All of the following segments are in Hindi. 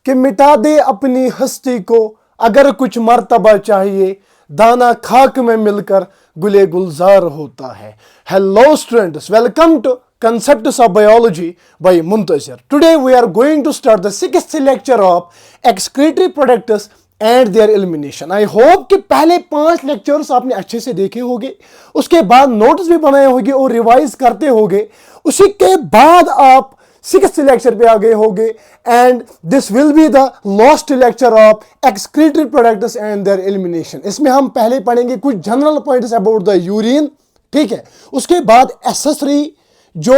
कि मिटा दे अपनी हस्ती को अगर कुछ मर्तबा चाहिए, दाना खाक में मिलकर गुले गुलजार होता है। Hello students, welcome to Concepts of Biology by Muntazir. Today we are going to start the 6th lecture of excretory products and their elimination. I hope कि पहले 5 लेक्चर्स आपने अच्छे से देखे होंगे, उसके बाद नोट्स भी बनाए होंगे और रिवाइज करते होंगे, उसी के बाद आप 6th लेक्चर पे आ गए होंगे। And this will be the last lecture of excretory products and there elimination. इसमें हम पहले पढ़ेंगे कुछ general points about the urine, ठीक है। उसके बाद एसेसरी जो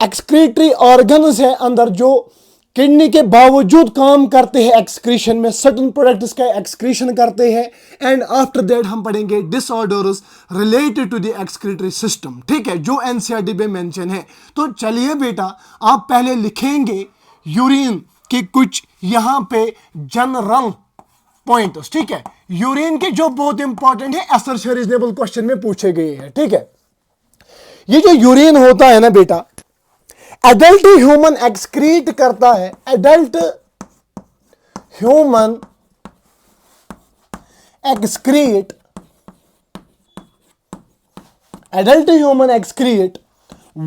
एक्सक्रीटरी ऑर्गन्स है अंदर, जो किडनी के बावजूद काम करते हैं एक्सक्रीशन में, सर्टेन प्रोडक्ट्स का एक्सक्रीशन करते हैं। एंड आफ्टर दैट हम पढ़ेंगे disorders related to the excretory system, ठीक है, जो एनसीईआरटी में मेंशन है। तो चलिए बेटा, आप पहले लिखेंगे यूरिन के कुछ यहां पे जनरल पॉइंट्स, ठीक है, यूरिन के जो बहुत इंपॉर्टेंट है, असर रीजनेबल क्वेश्चन में पूछे गए हैं, ठीक है। ये जो यूरिन होता है ना बेटा, एडल्ट ह्यूमन एक्सक्रीट करता है, adult human excrete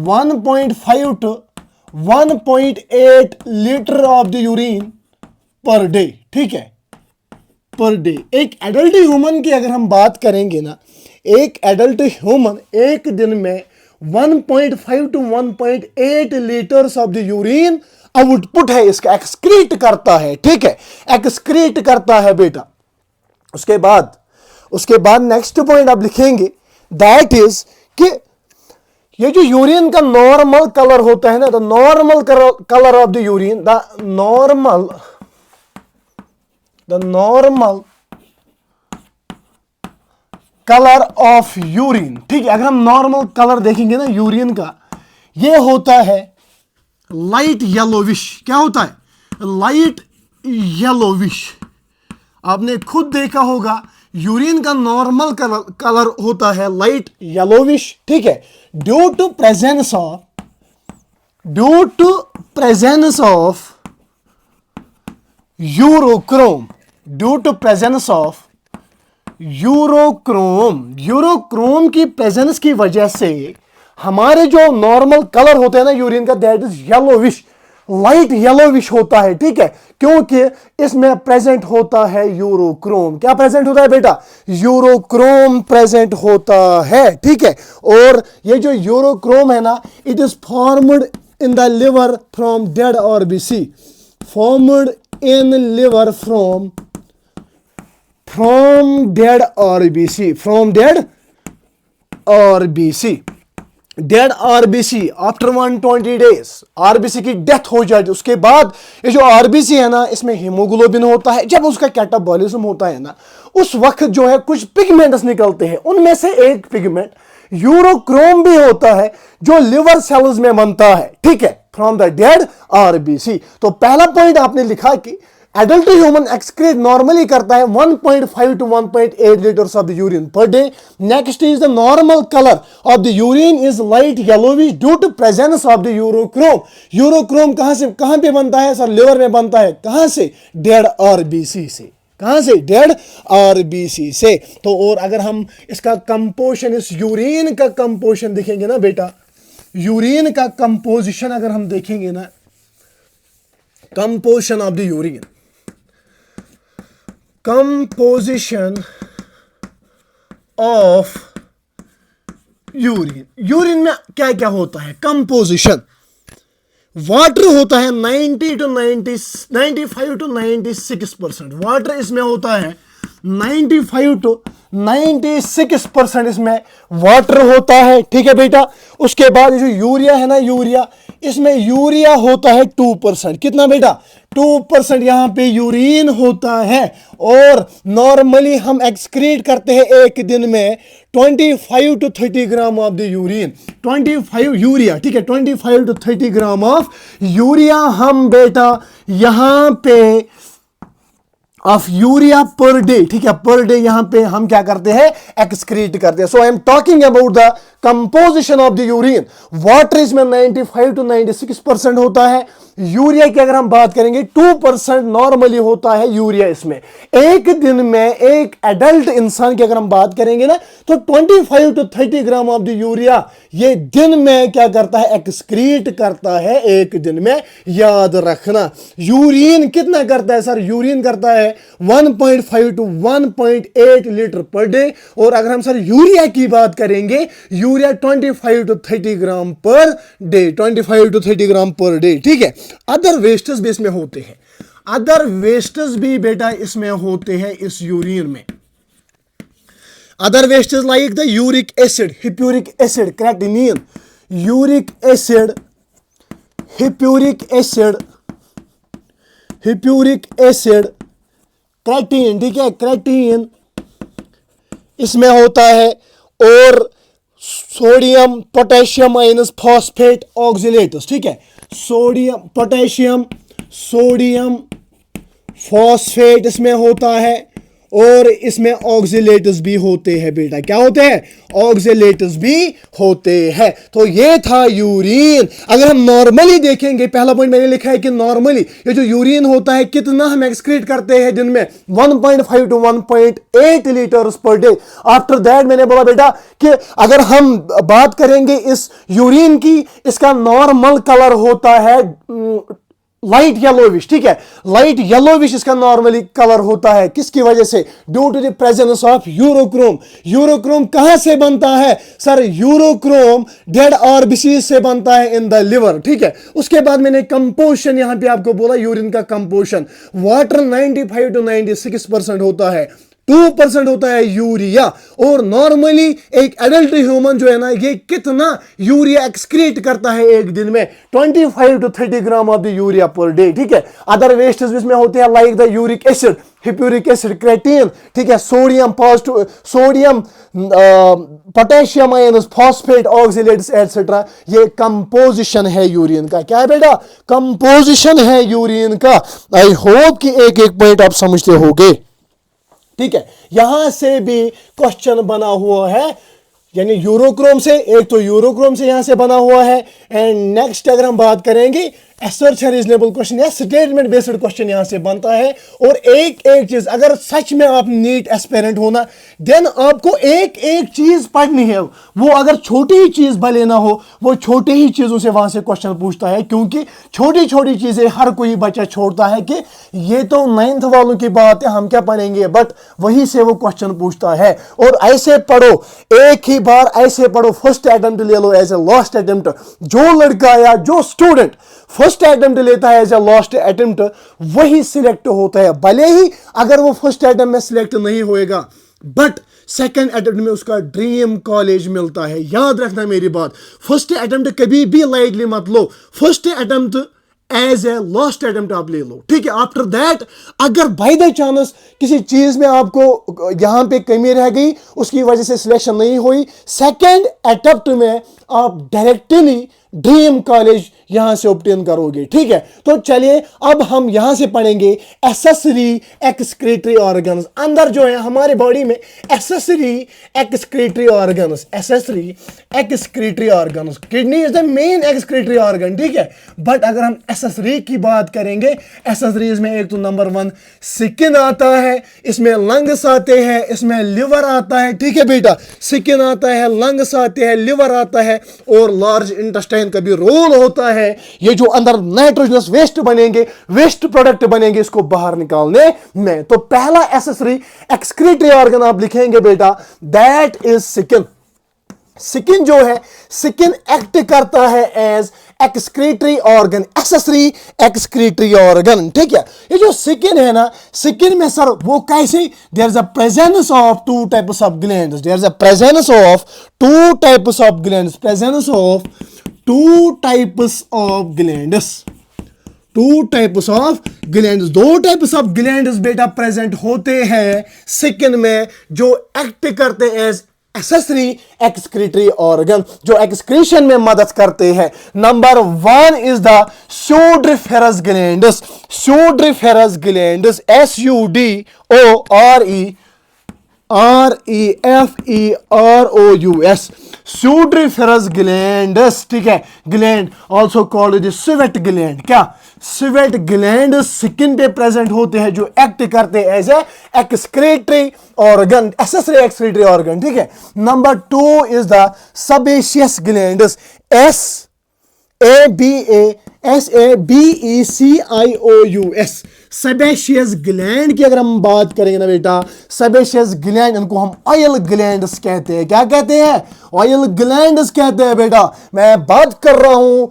1.5 to 1.8 litre of the urine per day, ठीक है, पर डे। एक एडल्ट ह्यूमन की अगर हम बात करेंगे ना, एक एडल्ट ह्यूमन एक दिन में 1.5 to 1.8 litres of the urine output है, इसका एक्सक्रीट करता है, ठीक है, एक्सक्रीट करता है बेटा। उसके बाद नेक्स्ट पॉइंट आप लिखेंगे, दैट इज कि ये जो यूरिन का नॉर्मल कलर होता है ना, the normal colour of the urine, the normal colour of urine, ठीक है। अगर हम नॉर्मल कलर देखेंगे ना यूरिन का, ये होता है लाइट येलोविश। क्या होता है? Light yellowish. आपने खुद देखा होगा यूरिन का नॉर्मल कलर होता है लाइट येलोविश, ठीक है, due to presence of urochrome, urochrome की प्रेजेंस की वजह से हमारे जो नॉर्मल कलर होते हैं ना यूरिन का, that is yellowish, light yellowish होता है, ठीक है, क्योंकि इसमें प्रेजेंट होता है यूरोक्रोम। क्या प्रेजेंट होता है बेटा? यूरोक्रोम प्रेजेंट होता है, ठीक है। और ये जो यूरोक्रोम है ना, it is formed in the liver from dead RBC, formed in liver from dead RBC, dead RBC after 120 days RBC की डेथ हो जाती है। उसके बाद ये जो आरबीसी है ना, इसमें हीमोग्लोबिन होता है। जब उसका कैटाबॉलिज्म होता है ना, उस वक्त जो है कुछ पिगमेंट्स निकलते हैं, उनमें से एक पिगमेंट यूरोक्रोम भी होता है, जो लिवर सेल्स में बनता है, ठीक है, फ्रॉम द डेड आरबीसी। तो पहला पॉइंट आपने लिखा कि एडल्ट ह्यूमन एक्सक्रीट नॉर्मली करता है 1.5 to 1.8 litres of the urine per day. Next is the normal colour of the urine is light yellowish due to presence of the urochrome. Urochrome कहां पे बनता है सर? लिवर में बनता है। कहां से? डेड आरबीसी से। कहां से? डेड आरबीसी से। तो और अगर हम इसका कंपोजिशन, इस यूरिन का कंपोजिशन देखेंगे ना बेटा, यूरिन का कंपोजिशन अगर हम देखेंगे ना, composition of the urine, composition of urine में क्या क्या होता है? कंपोजिशन, वाटर होता है 95 to 96%। वाटर इसमें होता है 95 to 96% इसमें वाटर होता है, ठीक है बेटा। उसके बाद जो यूरिया है ना, यूरिया, इसमें यूरिया होता है 2%। कितना बेटा? 2% यहां पे यूरिन होता है। और नॉर्मली हम एक्सक्रीट करते हैं एक दिन में 25 to 30 gram of the urine, 25 urea, ठीक है, 25 to 30 ग्राम ऑफ यूरिया हम बेटा यहां पे ऑफ यूरिया पर डे, ठीक है, पर डे यहां पे हम क्या करते हैं? एक्सक्रीट करते हैं। So I am talking about the composition of the urine. Water इसमें 95 to 96% होता है, यूरिया की अगर हम बात करेंगे 2% नॉर्मली होता है यूरिया इसमें। एक दिन में एक एडल्ट इंसान की अगर हम बात करेंगे ना तो 25 to 30 gram of the urea ये दिन में क्या करता है, एक्सक्रीट करता है एक दिन में। याद रखना यूरिन कितना करता है सर, यूरिन करता है 1.5 to 1.8 लीटर पर डे। और अगर हम सर यूरिया की बात करेंगे, urea 25 to 30 gram per day, 25 to 30 ग्राम पर डे, ठीक है। अदर वेस्टेज भी इसमें होते हैं, अदर वेस्टेज भी बेटा इसमें होते हैं इस यूरिन में। Other wastage like the uric acid, hippuric acid, creatinine, uric acid, hippuric acid, hippuric acid, creatine, ठीक है, क्रेटिन इसमें होता है। और sodium potassium ions phosphate oxalates, ठीक है, सोडियम पोटेशियम सोडियम फॉस्फेट इसमें होता है। और इसमें ऑक्सीलेट्स भी होते हैं बेटा, क्या होते हैं, ऑक्सीलेट्स भी होते हैं। तो ये था यूरिन। अगर हम नॉर्मली देखेंगे, पहला पॉइंट मैंने लिखा है कि नॉर्मली ये जो यूरिन होता है कितना हम एक्सक्रीट करते हैं दिन में, 1.5 to 1.8 litres per day. After that मैंने बोला बेटा कि अगर हम बात करेंगे इस यूरिन की, इसका नॉर्मल कलर होता है लाइट येलोविश, ठीक है, लाइट येलोविश इसका नॉर्मली कलर होता है। किसकी वजह से, due to the presence of urochrome. Urochrome कहां से बनता है सर, यूरोक्रोम डेड आरबीसी से बनता है इन द लिवर, ठीक है। उसके बाद मैंने कंपोजिशन यहां पे आपको बोला, यूरिन का कंपोजिशन, वाटर 95 to 96% होता है, 2% होता है यूरिया। और नॉर्मली एक एडल्ट ह्यूमन जो है ना, ये कितना यूरिया एक्सक्रीट करता है एक दिन में, 25 to 30 gram of the urea per day, ठीक है। अदर वेस्टेज इसमें होते हैं like the uric acid, hippuric acid, creatine, ठीक है, sodium sodium potassium ions, phosphate, oxalates etcetera. ये कंपोजिशन है यूरिन का। क्या है बेटा, कंपोजिशन है यूरिन का। आई होप कि एक एक पॉइंट आप समझते होंगे, ठीक है। यहां से भी क्वेश्चन बना हुआ है, यानी यूरोक्रोम से, एक तो यूरोक्रोम से यहां से बना हुआ है। एंड नेक्स्ट अगर हम बात करेंगे, असर्च है रीजनेबल क्वेश्चन या स्टेटमेंट बेस्ड क्वेश्चन यहां से बनता है। और एक एक चीज, अगर सच में आप नीट एस्पिरेंट होना, देन आपको एक एक चीज पढ़नी है। वो अगर छोटी ही चीज भले ना हो, वो छोटी ही चीजों से वहां से क्वेश्चन पूछता है, क्योंकि छोटी छोटी चीजें हर कोई बच्चा छोड़ता है कि ये तो 9th वालों की बात है, हम क्या पढ़ेंगे, बट वहीं से वो क्वेश्चन पूछता है। और ऐसे पढ़ो, एक ही बार ऐसे पढ़ो, फर्स्ट अटेम्प्ट ले लो एज ए लास्ट अटेम्प्ट। जो लड़का या जो स्टूडेंट फर्स्ट अटेम्प्ट लेता है एज ए लास्ट अटेम्प्ट, वही सिलेक्ट होता है। भले ही अगर वो फर्स्ट अटेम्प्ट में सिलेक्ट नहीं होएगा, बट सेकंड अटेम्प्ट में उसका ड्रीम कॉलेज मिलता है। याद रखना मेरी बात, फर्स्ट अटेम्प्ट कभी भी लाइटली मत लो, first attempt as a last attempt आप ले लो, ठीक है। आफ्टर दैट अगर बाय द चांस किसी चीज में आपको यहां पे कमी रह गई, उसकी वजह से सिलेक्शन नहीं हुई, सेकंड अटेम्प्ट में आप डायरेक्टली ड्रीम कॉलेज यहां से ऑब्टेन करोगे, ठीक है। तो चलिए अब हम यहां से पढ़ेंगे एक्सेसरी एक्सक्रीटरी ऑर्गन्स। अंदर जो है हमारे बॉडी में accessory excretory organs, accessory excretory organs, kidney is the main excretory organ, ठीक है। बट अगर हम एक्सेसरी की बात करेंगे, एक्सेसरीज में एक तो नंबर 1 स्किन आता है, इसमें लंग्स आते हैं, इसमें लिवर आता है, ठीक है बेटा। स्किन आता है, लंग्स आते हैं, लिवर आता है, और लार्ज इंटेस्टाइन का भी रोल होता है। ये जो अंदर नाइट्रोजनस वेस्ट बनेंगे, वेस्ट प्रोडक्ट बनेंगे, इसको बाहर निकालने में। तो पहला एक्सेसरी एक्सक्रीटरी ऑर्गन आप लिखेंगे बेटा, दैट इज स्किन। स्किन जो है, स्किन एक्ट करता है as excretory organ, accessory excretory organ, ठीक है। ये जो स्किन है ना, स्किन में सर वो कैसे, there is a presence of 2 types of glands, there is a presence of 2 types of glands, presence of 2 types of glands, 2 types of glands, 2 types of glands बेटा प्रेजेंट होते हैं स्किन में, जो एक्ट करते हैं एज एक्सेसरी एक्सक्रीटरी ऑर्गन, जो एक्सक्रीशन में मदद करते हैं। Number 1 is the sudoriferous glands, sudoriferous glands, SUDORE REFEROUS, sudoriferous glands, ठीक है, gland also called the sweat gland. क्या स्वेट ग्लैंड स्किन पे प्रेजेंट होते हैं, जो एक्ट करते हैं as a excretory organ, accessory excretory organ, ठीक है। Number 2 is the sebaceous glands, SABECIOUS, sebaceous gland की अगर हम बात करेंगे ना बेटा, सेबेशियस ग्लैंड, इनको हम ऑयल ग्लैंड्स कहते हैं। क्या कहते हैं? ऑयल ग्लैंड्स कहते हैं बेटा। मैं बात कर रहा हूं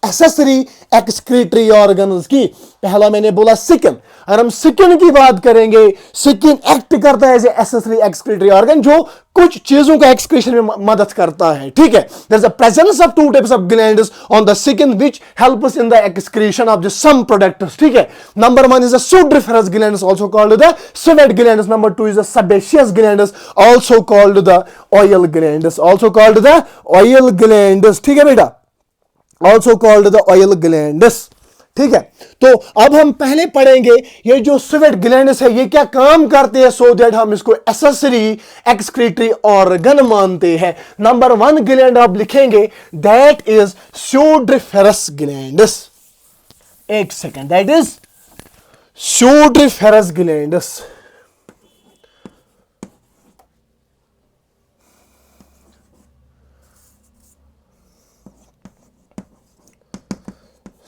एसेसरी एक्सक्रीटरी ऑर्गन्स की। पहला मैंने बोला स्किन, अगर हम स्किन की बात करेंगे, स्किन एक्ट करता है एज एसेसरी एक्सक्रीटरी ऑर्गन, जो कुछ चीजों का एक्सक्रीशन में मदद करता है, ठीक है। There is a presence of 2 types of glands on the skin which help us in the excretion of the some products, ठीक है। Number 1 is the sudoriferous glands also called the sweat glands. Number 2 is the sebaceous glands also called the oil glands, also called the oil glands, ठीक है बेटा, also called the oil glands, ठीक है। तो अब हम पहले पढ़ेंगे ये जो स्वेट ग्लैंड्स है ये क्या काम करते हैं, सो दैट हम इसको एसेसरी एक्सक्रीटरी ऑर्गन मानते हैं। नंबर 1 ग्लैंड आप लिखेंगे, दैट इज सूडोरिफेरस ग्लैंड्स। एक second, that is sudoriferous glands.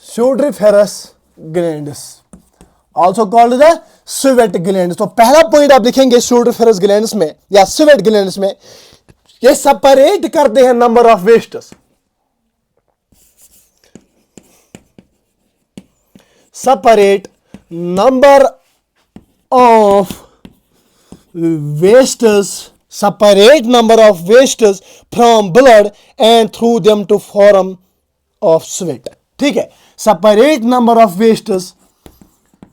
Sudoriferous glands also called the sweat glands. तो पहला पॉइंट आप लिखेंगे सूडोरिफेरस ग्लैंड्स में या स्वेट ग्लैंड्स में, ये सेपरेट करते हैं number of wastes, separate number of wastes, separate number of wastes from blood and through them to form of sweat, ठीक है। separate number of wastes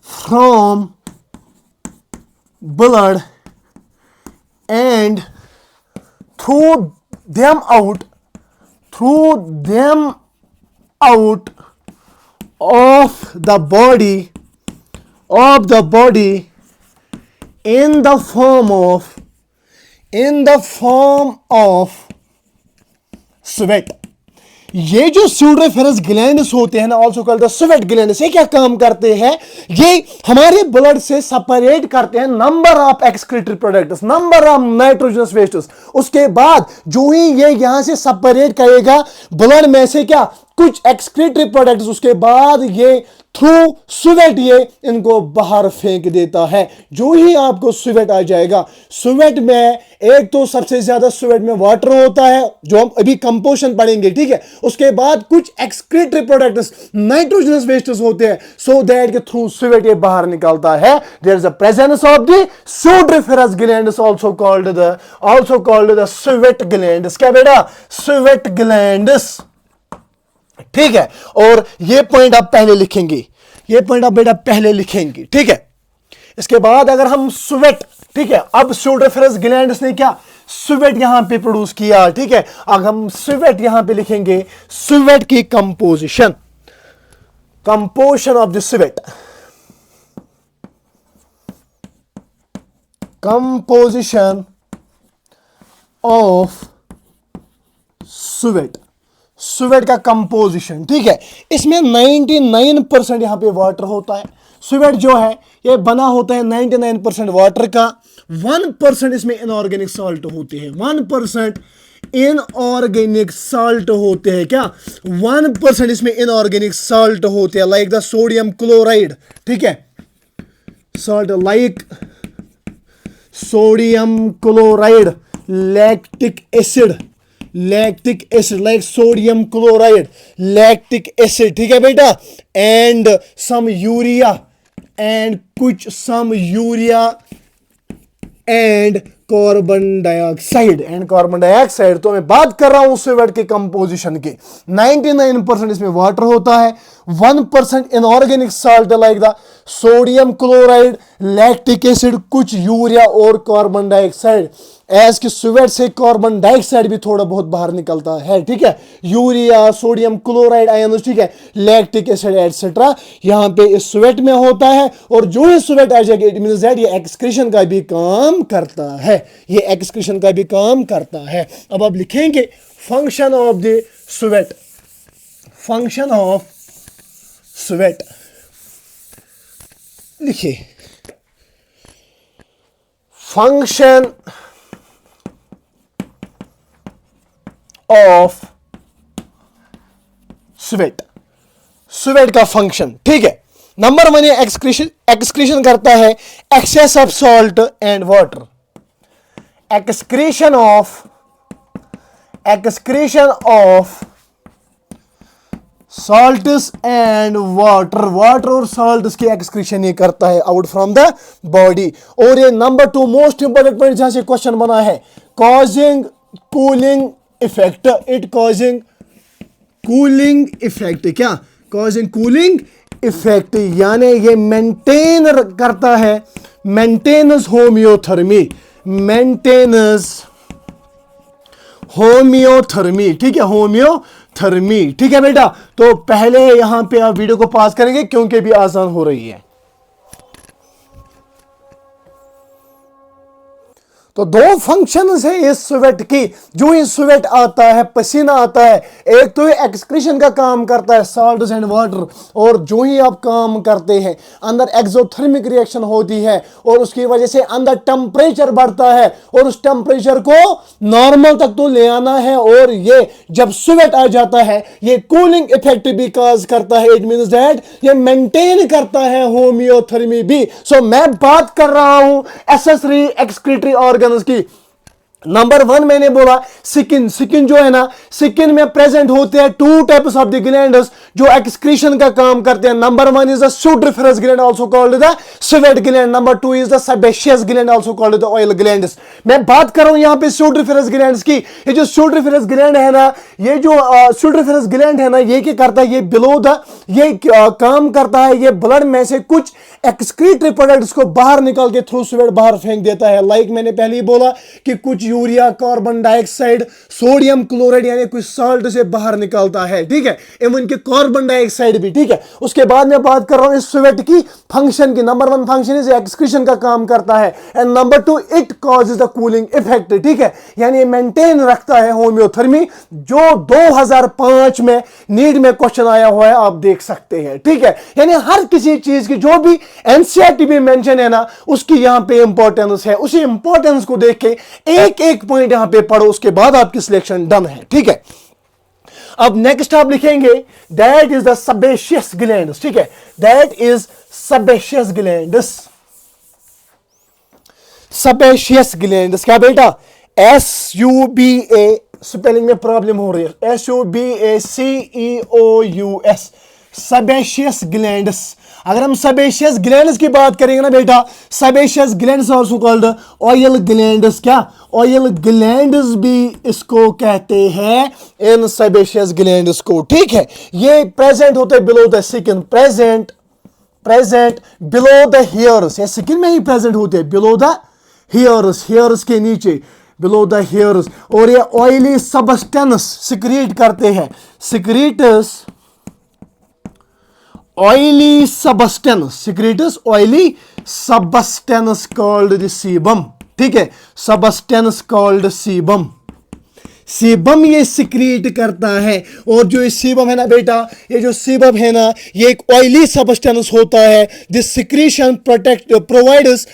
from blood and through them out of the body in the form of sweat। ये जो सूडोरिफेरस ग्लैंड्स होते हैं ना, also called the sweat glands, ये क्या काम करते हैं? ये हमारे ब्लड से सेपरेट करते हैं number of excretory products, number of nitrogenous wastes. उसके बाद जो ही ये यहां से सेपरेट करेगा ब्लड में से क्या कुछ एक्सक्रीटरी प्रोडक्ट्स, उसके बाद ये थ्रू स्वेट ये इनको बाहर फेंक देता है। जो ही आपको स्वेट आ जाएगा, स्वेट में एक तो सबसे ज्यादा स्वेट में वाटर होता है, जो हम अभी कंपोजिशन पढ़ेंगे, ठीक है। उसके बाद कुछ एक्सक्रीटरी प्रोडक्ट्स नाइट्रोजनस वेस्ट्स होते हैं, सो दैट के थ्रू स्वेट ये बाहर निकलता है। There is a presence of the sudoriferous glands also called the sweat glands. क्या बेटा? स्वेट ग्लैंड्स, ठीक है। और ये पॉइंट आप पहले लिखेंगे, ये पॉइंट आप बेटा पहले लिखेंगे, ठीक है। इसके बाद अगर हम स्वेट, ठीक है, अब सूडोरिफेरस ग्लैंड्स ने क्या स्वेट यहां पे प्रोड्यूस किया, ठीक है। अगर हम स्वेट यहां पे लिखेंगे, स्वेट की composition of the sweat, composition of sweat का कंपोजिशन, ठीक है। इसमें 99% यहां पे वाटर होता है। स्वेट जो है ये बना होता है 99% वाटर का, 1% इसमें इनऑर्गेनिक सॉल्ट होते हैं, 1% इनऑर्गेनिक सॉल्ट होते हैं। क्या? 1% इसमें इनऑर्गेनिक सॉल्ट होते हैं, लाइक द सोडियम क्लोराइड, ठीक है, salt like sodium chloride, lactic acid like sodium chloride, lactic acid, ठीक है बेटा, and some urea and carbon dioxide. तो मैं बात कर रहा हूं स्वेट के कंपोजिशन की। 99% इसमें वाटर होता है, 1% inorganic salt like the sodium chloride, lactic acid, कुछ यूरिया और कार्बन डाइऑक्साइड। एज कि स्वेट से कार्बन डाइऑक्साइड भी थोड़ा बहुत बाहर निकलता है, ठीक है, यूरिया, सोडियम क्लोराइड आयन्स, ठीक है, लैक्टिक एसिड एटसेट्रा यहां पे इस स्वेट में होता है। और जो ही स्वेट आ जाएगा, इट मींस दैट ये एक्सक्रीशन का भी काम करता है। ये एक्सक्रीशन का भी काम करता है। अब आप लिखेंगे function of the sweat, function of sweat लिखिए, फंक्शन ऑफ स्वेट, स्वेट का फंक्शन, ठीक है। नंबर 1 ये एक्सक्रीशन करता है excess of salt and water, excretion of salts and water, water और सॉल्ट्स की एक्सक्रीशन ये करता है आउट फ्रॉम द बॉडी। और ये नंबर 2 मोस्ट इंपोर्टेंट पॉइंट जहां से क्वेश्चन बना है, causing cooling effect, it causing cooling effect, क्या कॉजिंग कूलिंग इफेक्ट, यानी ये मेंटेन करता है, मेंटेनेंस होम्योथर्मी, मेंटेनेंस होम्योथर्मी, ठीक है, होम्योथर्मी, ठीक है बेटा। तो पहले यहां पे आप वीडियो को पास करेंगे क्योंकि भी आसान हो रही है। तो 2 फंक्शंस है इस स्वेट की, जो ही स्वेट आता है, पसीना आता है, एक तो ये एक्सक्रीशन का काम करता है सॉल्ट्स एंड वाटर, और जो ही आप काम करते हैं अंदर एक्सोथर्मिक रिएक्शन होती है और उसकी वजह से अंदर टेम्परेचर बढ़ता है और उस टेम्परेचर को नॉर्मल तक तो ले आना है, और ये जब स्वेट आ जाता है ये कूलिंग इफेक्ट भी काज करता है, इट मींस दैट ये मेंटेन करता है होम्योथर्मी भी। सो मैं बात कर रहा हूं एक्सेसरी एक्सक्रीटरी ऑर्गन की। नंबर 1 मैंने बोला स्किन, स्किन जो है ना, स्किन में प्रेजेंट होते हैं 2 टाइप्स ऑफ द ग्लैंड्स जो एक्सक्रीशन का काम करते हैं। Number 1 is the sudoriferous gland also called the sweat gland, number 2 is the sebaceous gland also called the oil glands. मैं बात कर रहा हूं यहां पे सूडोरिफरस ग्लैंड्स की। ये जो सूडोरिफरस ग्लैंड है ना, ये जो सूडोरिफरस ग्लैंड है ना, ये क्या करता है, ये बिलो द, ये काम करता है, ये ब्लड में से कुछ एक्सक्रीटरी प्रोडक्ट्स को बाहर निकाल के थ्रू स्वेट बाहर फेंक देता है। लाइक मैंने पहले ही बोला कि कुछ urea, carbon dioxide, sodium chloride यानी कुछ सॉल्ट से बाहर निकलता है, ठीक है, इवन के कार्बन डाइऑक्साइड भी, ठीक है। उसके बाद मैं बात कर रहा हूं इस स्वेट की फंक्शन की। नंबर 1 फंक्शन इज एक्सक्रीशन का काम करता है, and number 2 it causes the cooling effect, ठीक है, यानी मेंटेन रखता है होम्योथर्मी, जो 2005 में नीट में क्वेश्चन आया हुआ है, आप देख सकते हैं, ठीक है। यानी हर किसी चीज की जो भी एनसीईआरटी में मेंशन है ना, उसकी यहां पे इंपॉर्टेंस है, उसी इंपॉर्टेंस को देख के एक एक पॉइंट यहां पे पढ़ो, उसके बाद आपकी सिलेक्शन डन है, ठीक है। अब नेक्स्ट आप लिखेंगे that is the sebaceous glands, ठीक है, that is sebaceous glands, sebaceous glands क्या बेटा, SUBA, स्पेलिंग में प्रॉब्लम हो रही है, SUBACEOUS, सेबेशियस ग्लैंड्स। अगर हम सेबेशियस ग्लैंड्स की बात करेंगे ना बेटा, sebaceous glands also called oil glands, क्या ऑयल ग्लैंड्स भी इसको कहते हैं, इन सेबेशियस ग्लैंड्स को, ठीक है। ये प्रेजेंट होते हैं below the skin, present below the hairs, ये स्किन में ही प्रेजेंट होते हैं, बिलो द हेयर्स, हेयर्स के नीचे, बिलो द हेयर्स। और ये ऑयली सबस्टेंस सिक्रीट करते हैं, सिक्रीटस oily substance, secretes oily substance called the sebum, ठीक है, substance called sebum, सीबम ये सिक्रीट करता है। और जो ये सीबम है ना बेटा, ये जो सीबम है ना, ये एक ऑयली सबस्टेंस होता है। This secretion provides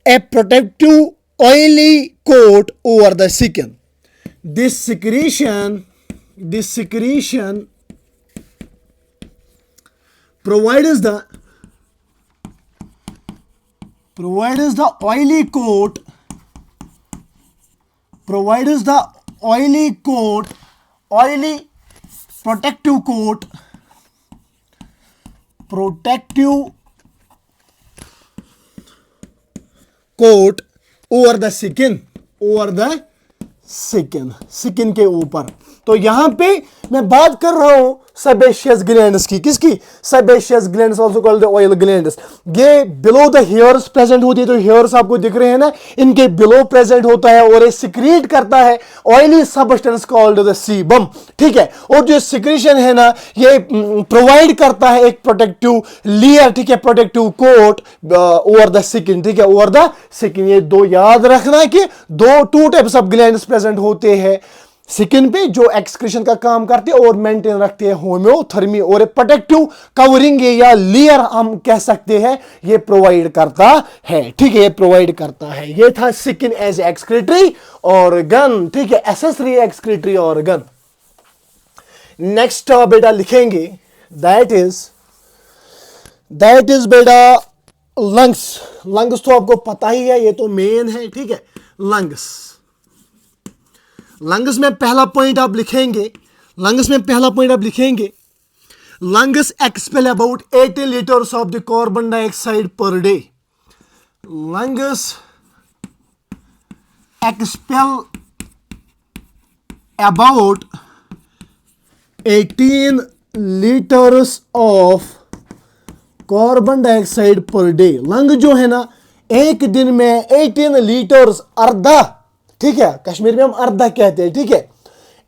a protective oily coat over the skin. This secretion provides the oily coat, oily protective coat over the skin, skin के ऊपर। तो यहां पे मैं बात कर रहा हूं सेबेशियस ग्लैंड्स की, किसकी? Sebaceous glands also called the oil glands. ये बिलो द हेयर्स प्रेजेंट होती है, तो हेयर्स आपको दिख रहे हैं ना, इनके बिलो प्रेजेंट होता है और ये सिक्रीट करता है oily substance called the sebum, ठीक है। और जो सिक्रीशन है ना, ये प्रोवाइड करता है एक प्रोटेक्टिव लेयर, ठीक है, protective coat over the skin, ठीक है, ओवर द स्किन। ये दो याद रखना कि two types of glands present होते हैं स्किन पे, जो एक्सक्रीशन का काम करते हैं और मेंटेन रखते हैं होम्योथर्मी, और प्रोटेक्टिव कवरिंग या लेयर हम कह सकते हैं, ये प्रोवाइड करता है, ठीक है, ये प्रोवाइड करता है। ये था स्किन एज एक्सक्रीटरी ऑर्गन, ठीक है, एसेसरी एक्सक्रीटरी ऑर्गन। नेक्स्ट बेटा लिखेंगे, दैट इज बेटा लंग्स। लंग्स तो आपको पता ही है, ये तो मेन है, ठीक है। लंग्स में पहला पॉइंट आप लिखेंगे, lungs expel about 80 litres of the carbon dioxide per day. Lungs expel about 18 litres of carbon dioxide per day. Lung जो है ना, एक दिन में 18 लीटर्स, अर्धा, ठीक है, कश्मीर में हम अर्धा कहते हैं, ठीक है,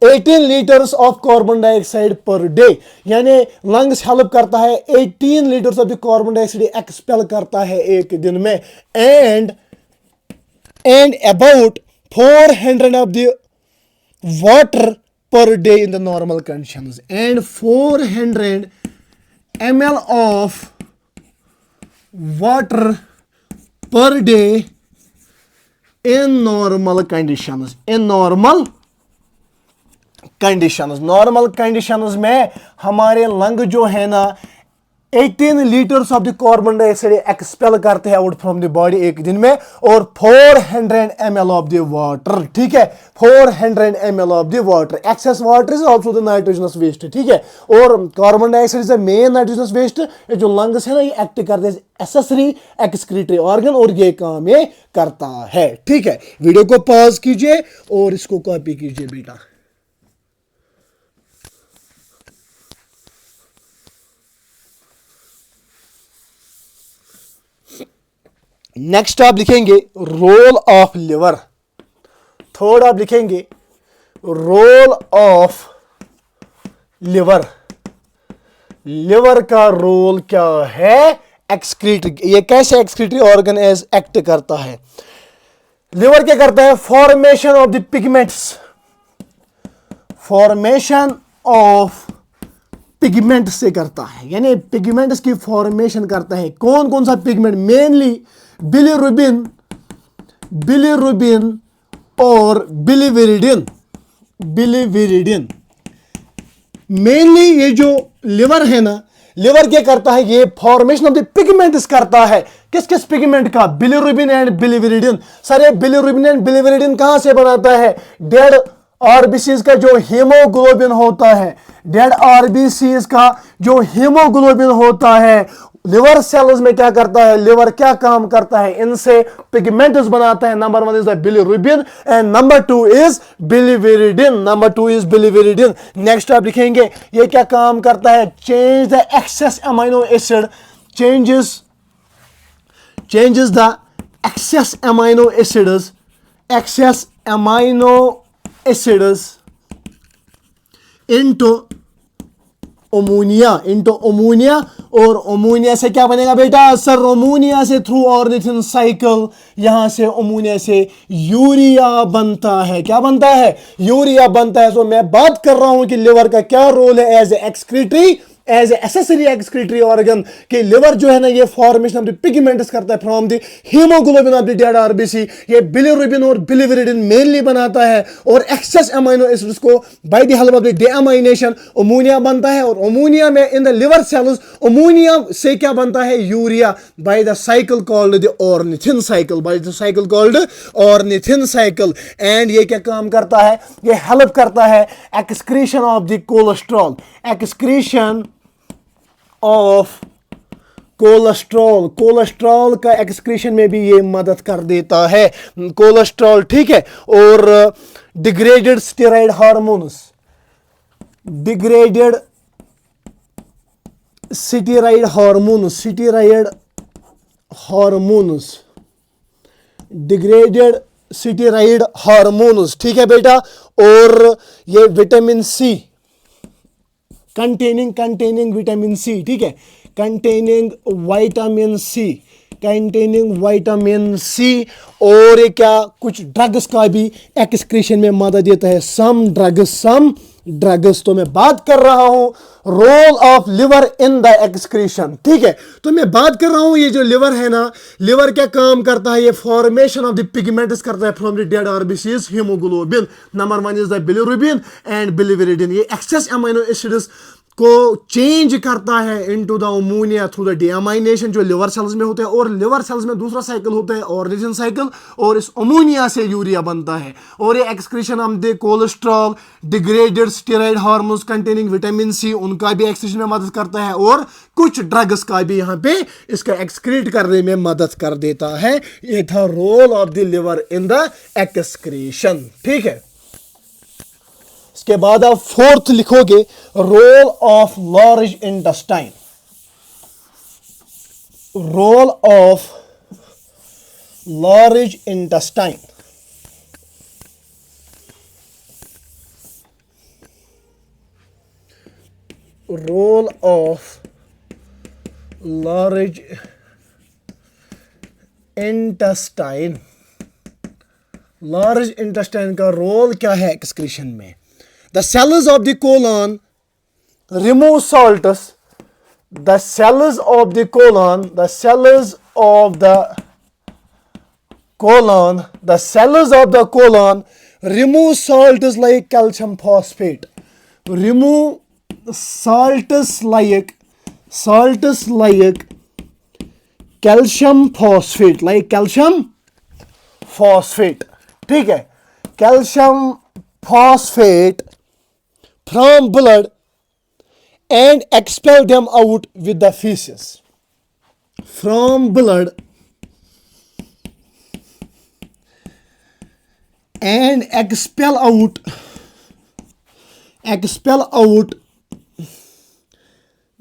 18 litres of carbon dioxide per day, यानी लंग्स हेल्प करता है 18 litres of the carbon dioxide expel करता है एक दिन में, and about 400 of the water per day in the normal conditions, and 400 ml of water per day in normal conditions, normal conditions में हमारे लंग जो है ना 18 litres of the carbon dioxide expel करते हैं आउट फ्रॉम द बॉडी एक दिन में, और 400 ml ऑफ द वाटर, ठीक है, 400 ml of the water. Excess water is also the nitrogenous waste, ठीक है, और carbon dioxide is the main nitrogenous waste. ये जो लंग्स है ना, ये एक्ट करते हैं एसेसरी एक्सक्रीटरी ऑर्गन, और ये काम ये करता है, ठीक है। वीडियो को पॉज कीजिए और इसको कॉपी कीजिए बेटा। नेक्स्ट आप लिखेंगे रोल ऑफ लिवर। थर्ड आप लिखेंगे रोल ऑफ लिवर। लिवर का रोल क्या है? एक्सक्रीटरी। ये कैसे एक्सक्रीटरी ऑर्गन एज एक्ट करता है? लिवर क्या करता है? Formation of the pigments, formation of pigment से करता है, यानी पिगमेंट्स की फॉर्मेशन करता है। कौन कौन सा पिगमेंट? मेनली बिलिरुबिन, बिलिरुबिन और बिलिविरिडिन। बिलिविरिडिन मेनली ये जो लिवर है ना, लिवर क्या करता है? ये फॉर्मेशन ऑफ द पिगमेंट्स करता है। किस किस पिगमेंट का? Bilirubin and biliverdin. सर ये बिलिरुबिन एंड बिलिविरिडिन कहां से बनाता है? डेड आरबीसीज का जो हीमोग्लोबिन होता है, डेड आरबीसीज का जो हीमोग्लोबिन होता है, लिवर सेल्स में क्या करता है? लिवर क्या काम करता है? इनसे पिगमेंट्स बनाता है। Number 1 is the bilirubin and number 2 is biliverdin. Number 2 is biliverdin. Next आप लिखेंगे ये क्या काम करता है? Change the excess amino acid, changes the excess amino acids, excess amino acids into ammonia, और अमोनिया से क्या बनेगा बेटा? सर अमोनिया से थ्रू ऑर्निथिन साइकिल यहां से अमोनिया से यूरिया बनता है। क्या बनता है? यूरिया बनता है। तो मैं बात कर रहा हूं कि लिवर का क्या रोल है as excretory, as accessory excretory organ, कि लिवर जो है ना ये फॉर्मेशन ऑफ द पिगमेंट्स करता है from the haemoglobin of the dead RBC. ये बिलिरुबिन और बिलिविरिडिन मेनली बनाता है, और एक्सेस अमाइनो एसिड्स को by the help of the deamination ammonia बनता है। और अमोनिया में in the liver cells ammonia से क्या बनता है? Urea, by the cycle called the ornithine cycle, by the cycle called ornithine cycle. And ये क्या काम करता है? ये हेल्प करता है excretion of the cholesterol, excretion of cholesterol. Cholesterol का एक्सक्रीशन में भी ये मदद कर देता है कोलेस्ट्रॉल, ठीक है। और degraded steroid hormones, degraded steroid hormones, degraded steroid hormones, ठीक है बेटा। और ये vitamin C containing vitamin C, ठीक है, कंटेनिंग विटामिन सी। और ये क्या, कुछ ड्रग्स का भी एक्सक्रीशन में मदद देता है, सम ड्रग्स। तो मैं बात कर रहा हूं role of liver in the excretion, ठीक है। तो मैं बात कर रहा हूं ये जो लिवर है ना, लिवर क्या काम करता है, ये फॉर्मेशन ऑफ द पिगमेंट्स करता है from the dead RBCs, haemoglobin. Number 1 is the bilirubin and biliverdin. ये एक्सेस अमीनो एसिड्स को चेंज करता है into the ammonia through the deamination, जो लिवर सेल्स में होता है। और लिवर सेल्स में दूसरा साइकिल होता है ऑर्निजन साइकिल, और इस अमोनिया से यूरिया बनता है। और ये एक्सक्रीशन हम दे cholesterol, degraded steroid hormones containing vitamin C, उनका भी एक्सक्रीशन में मदद करता है। और कुछ ड्रग्स का भी यहाँ पे इसका एक्सक्रीट करने में मदद कर देता है। ये था role of the liver in the excretion, ठीक है। इसके बाद आप फोर्थ लिखोगे role of large intestine. Role of large intestine, role of large intestine. Large intestine का रोल क्या है एक्सक्रीशन में? The cells of the colon remove salts. The cells of the colon remove salts like calcium phosphate. Remove salts like calcium phosphate, ठीक है, calcium phosphate from blood and expel them out with the feces. From blood and expel out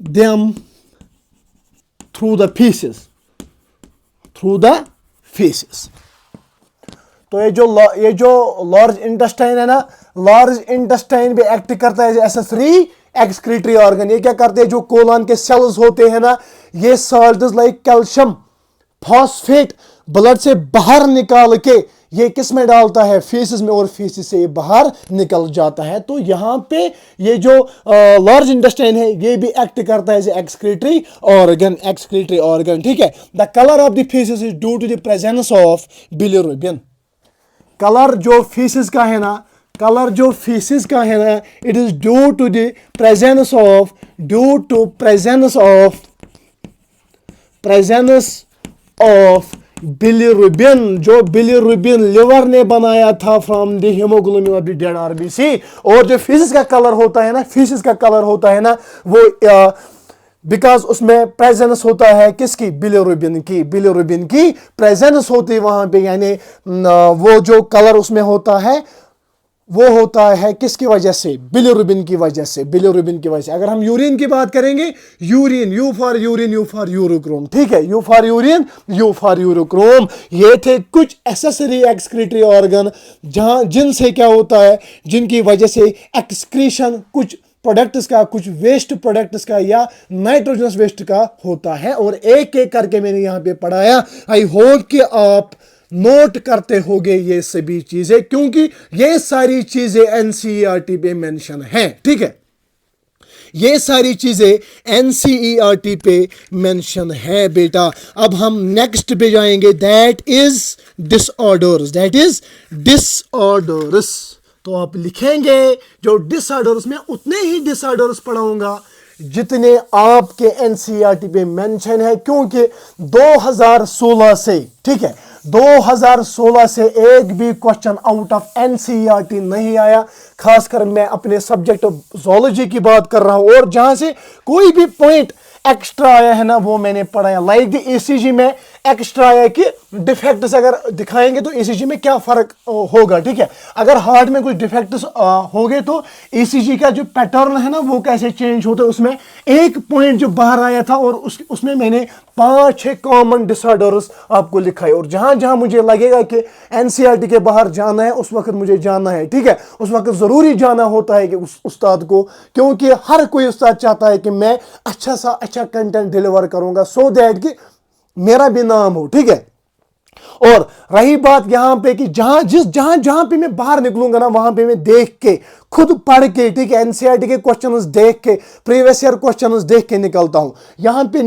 them through the feces. तो ये जो लार्ज इंटेस्टाइन है ना, लार्ज इंटेस्टाइन भी एक्ट करता है एसेसरी एक्सक्रीटरी ऑर्गन। ये क्या करते हैं, जो कोलन के सेल्स होते हैं ना, ये salts like calcium phosphate blood से बाहर निकाल के ये किस में डालता है, फीसिस में, और फीसिस से ये बाहर निकल जाता है। तो यहाँ पे ये जो लार्ज इंटेस्टाइन है ये भी एक्ट करता है एक्सक्रीटरी ऑर्गन, ठीक है। The colour of the faeces is due to the presence of bilirubin. Colour जो फीसिस का है ना, it is due to the presence of bilirubin, जो बिलिरुबिन लिवर ने बनाया था from the haemoglobin of the dead RBC. और जो फीसिस का कलर होता है ना, वो बिकॉज उसमें प्रेजेंस होता है किसकी, बिलिरुबिन की प्रेजेंस होती है वहां पे, यानी वो जो कलर उसमें होता है वो होता है किसकी वजह से, बिलिरुबिन की वजह से। अगर हम यूरिन की बात करेंगे, यूरिन, यू फॉर यूरोक्रोम, ठीक है, you for urine, you for urochrome. ये थे कुछ एसेसरी एक्सक्रीटरी ऑर्गन जिनसे क्या होता है, जिनकी वजह से एक्सक्रीशन कुछ प्रोडक्ट्स का, कुछ वेस्ट प्रोडक्ट्स का या नाइट्रोजनस वेस्ट का होता है। और एक एक करके मैंने यहां पे पढ़ाया। आई होप कि आप नोट करते होंगे ये सभी चीजें, क्योंकि ये सारी चीजें एनसीईआरटी पे मेंशन है, ठीक है। ये सारी चीजें एनसीईआरटी पे मेंशन है बेटा। अब हम नेक्स्ट पे जाएंगे, दैट इज डिसऑर्डर्स। तो आप लिखेंगे जो डिसऑर्डर्स, में उतने ही डिसऑर्डर्स पढ़ाऊंगा जितने आपके एनसीईआरटी पे मेंशन है, क्योंकि 2016 से, ठीक है, 2016 से एक भी क्वेश्चन आउट ऑफ एनसीईआरटी नहीं आया। खासकर मैं अपने सब्जेक्ट ज़ूलॉजी की बात कर रहा हूं, और जहां से कोई भी पॉइंट एक्स्ट्रा आया है ना, वो मैंने पढ़ाया। लाइक द ईसीजी में एक्स्ट्रा है कि डिफेक्ट्स अगर दिखाएंगे तो ईसीजी में क्या फर्क होगा, ठीक है। अगर हार्ट में कुछ डिफेक्ट्स हो गए तो ईसीजी का जो पैटर्न है ना वो कैसे चेंज होता है। उसमें एक पॉइंट जो बाहर आया था और उसमें मैंने 5-6 कॉमन डिसऑर्डर्स आपको लिखा है, और जहां जहां मुझे लगेगा कि एनसीईआरटी के बाहर जाना है उस वक्त मुझे जाना है, ठीक है। उस वक्त जरूरी जाना होता है कि उस उस्ताद को, क्योंकि हर कोई उस्ताद चाहता है कि मैं अच्छा सा अच्छा कंटेंट डिलीवर करूंगा सो दैट कि मेरा भी नाम हो, ठीक है। और रही बात यहां पे कि जहां जहां पे मैं बाहर निकलूंगा ना वहां पे मैं देख के खुद पढ़ के, ठीक है, एनसीईआरटी के क्वेश्चंस देख के, प्रीवियस ईयर क्वेश्चंस देख के निकलता हूं। यहां पे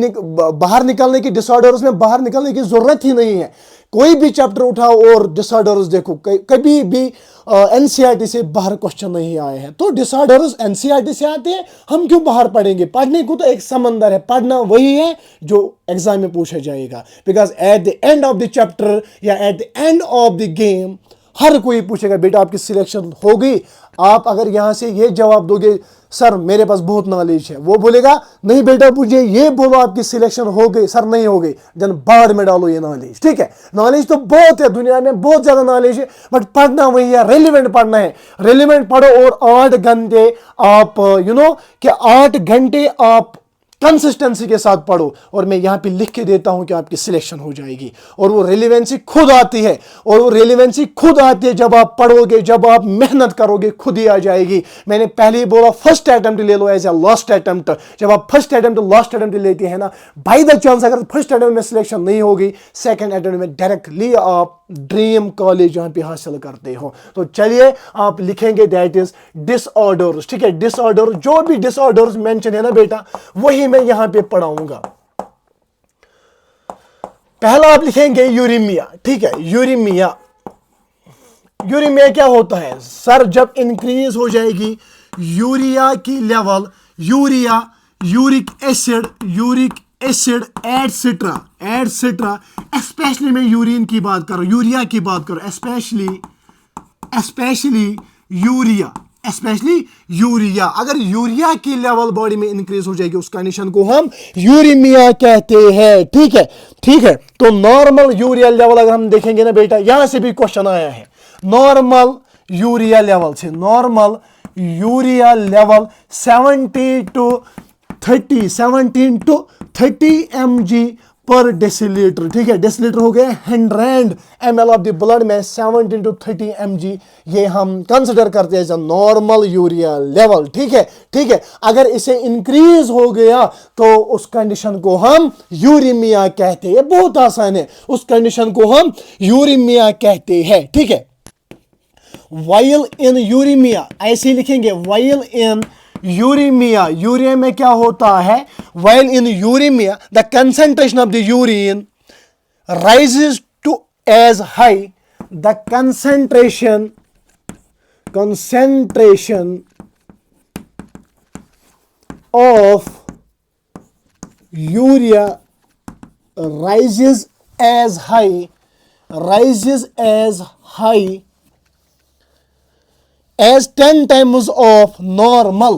बाहर निकलने की, डिसऑर्डर्स में बाहर निकलने की जरूरत ही नहीं है। कोई भी चैप्टर उठाओ और डिसऑर्डर्स देखो, कभी भी एनसीईआरटी से बाहर क्वेश्चन नहीं आए हैं। तो डिसऑर्डर्स एनसीईआरटी से आते हैं, हम क्यों बाहर पढ़ेंगे। पढ़ने को तो एक समंदर है, पढ़ना वही है जो एग्जाम में पूछा जाएगा। Because at the end of the chapter या at the end of the game हर कोई पूछेगा बेटा आपकी सिलेक्शन हो गई। आप अगर यहां से ये जवाब दोगे सर मेरे पास बहुत नॉलेज है, वो बोलेगा नहीं बेटा मुझे ये बोलो आपकी सिलेक्शन हो गई, सर नहीं हो गई, देन बाहर में डालो ये नॉलेज, ठीक है। नॉलेज तो बहुत है, दुनिया में बहुत ज्यादा नॉलेज है, बट पढ़ना वही है, रेलिवेंट पढ़ना है। रेलिवेंट पढ़ो और 8 घंटे आप कि 8 घंटे आप कंसिस्टेंसी के साथ पढ़ो, और मैं यहां पे लिख के देता हूं कि आपकी सिलेक्शन हो जाएगी। और वो रेलिवेंसी खुद आती है, और वो रेलिवेंसी खुद आती है जब आप पढ़ोगे, जब आप मेहनत करोगे, खुद ही आ जाएगी। मैंने पहले ही बोला फर्स्ट अटेम्प्ट ले लो एज ए लास्ट अटेम्प्ट। जब आप फर्स्ट अटेम्प्ट लास्ट अटेम्प्ट लेते हैं ना, बाय द चांस अगर फर्स्ट अटेम्प्ट में सिलेक्शन नहीं होगी, सेकंड अटेम्प्ट में डायरेक्टली आप ड्रीम कॉलेज यहां पे हासिल करते हो। तो चलिए आप लिखेंगे दैट इज डिसऑर्डर्स, ठीक है। डिसऑर्डर, जो भी डिसऑर्डर्स मेंशन है ना बेटा वही मैं यहां पे पढ़ाऊंगा। पहला आप लिखेंगे यूरिमिया, ठीक है। यूरिमिया, यूरिमिया क्या होता है सर? जब इंक्रीज हो जाएगी यूरिया की level, urea, uric acid etcetera, specially मैं यूरिन की बात कर रहा हूं, यूरिया की बात करो, स्पेशली यूरिया। अगर यूरिया की लेवल बॉडी में इंक्रीज हो जाएगी उस कंडीशन को हम यूरिमिया कहते हैं, ठीक है। तो नॉर्मल यूरिया लेवल अगर हम देखेंगे ना बेटा, यहां से भी क्वेश्चन आया है नॉर्मल यूरिया लेवल से। Normal urea level 17 to 30 mg पर डेसीलीटर, ठीक है। डेसीलीटर हो गए 100 ml ऑफ द ब्लड में 17 to 30 mg, ये हम कंसिडर करते हैं नॉर्मल यूरिया लेवल, ठीक है। अगर इसे इंक्रीज हो गया तो उस कंडीशन को हम यूरिमिया कहते हैं। बहुत आसान है, उस कंडीशन को हम यूरिमिया कहते हैं, ठीक है। वाइल इन यूरिमिया ऐसे लिखेंगे, वाइल इन यूरिमिया, यूरिया में क्या होता है? while in uremia the concentration of the urine rises to as high, the concentration of urea rises as high as 10 times of normal,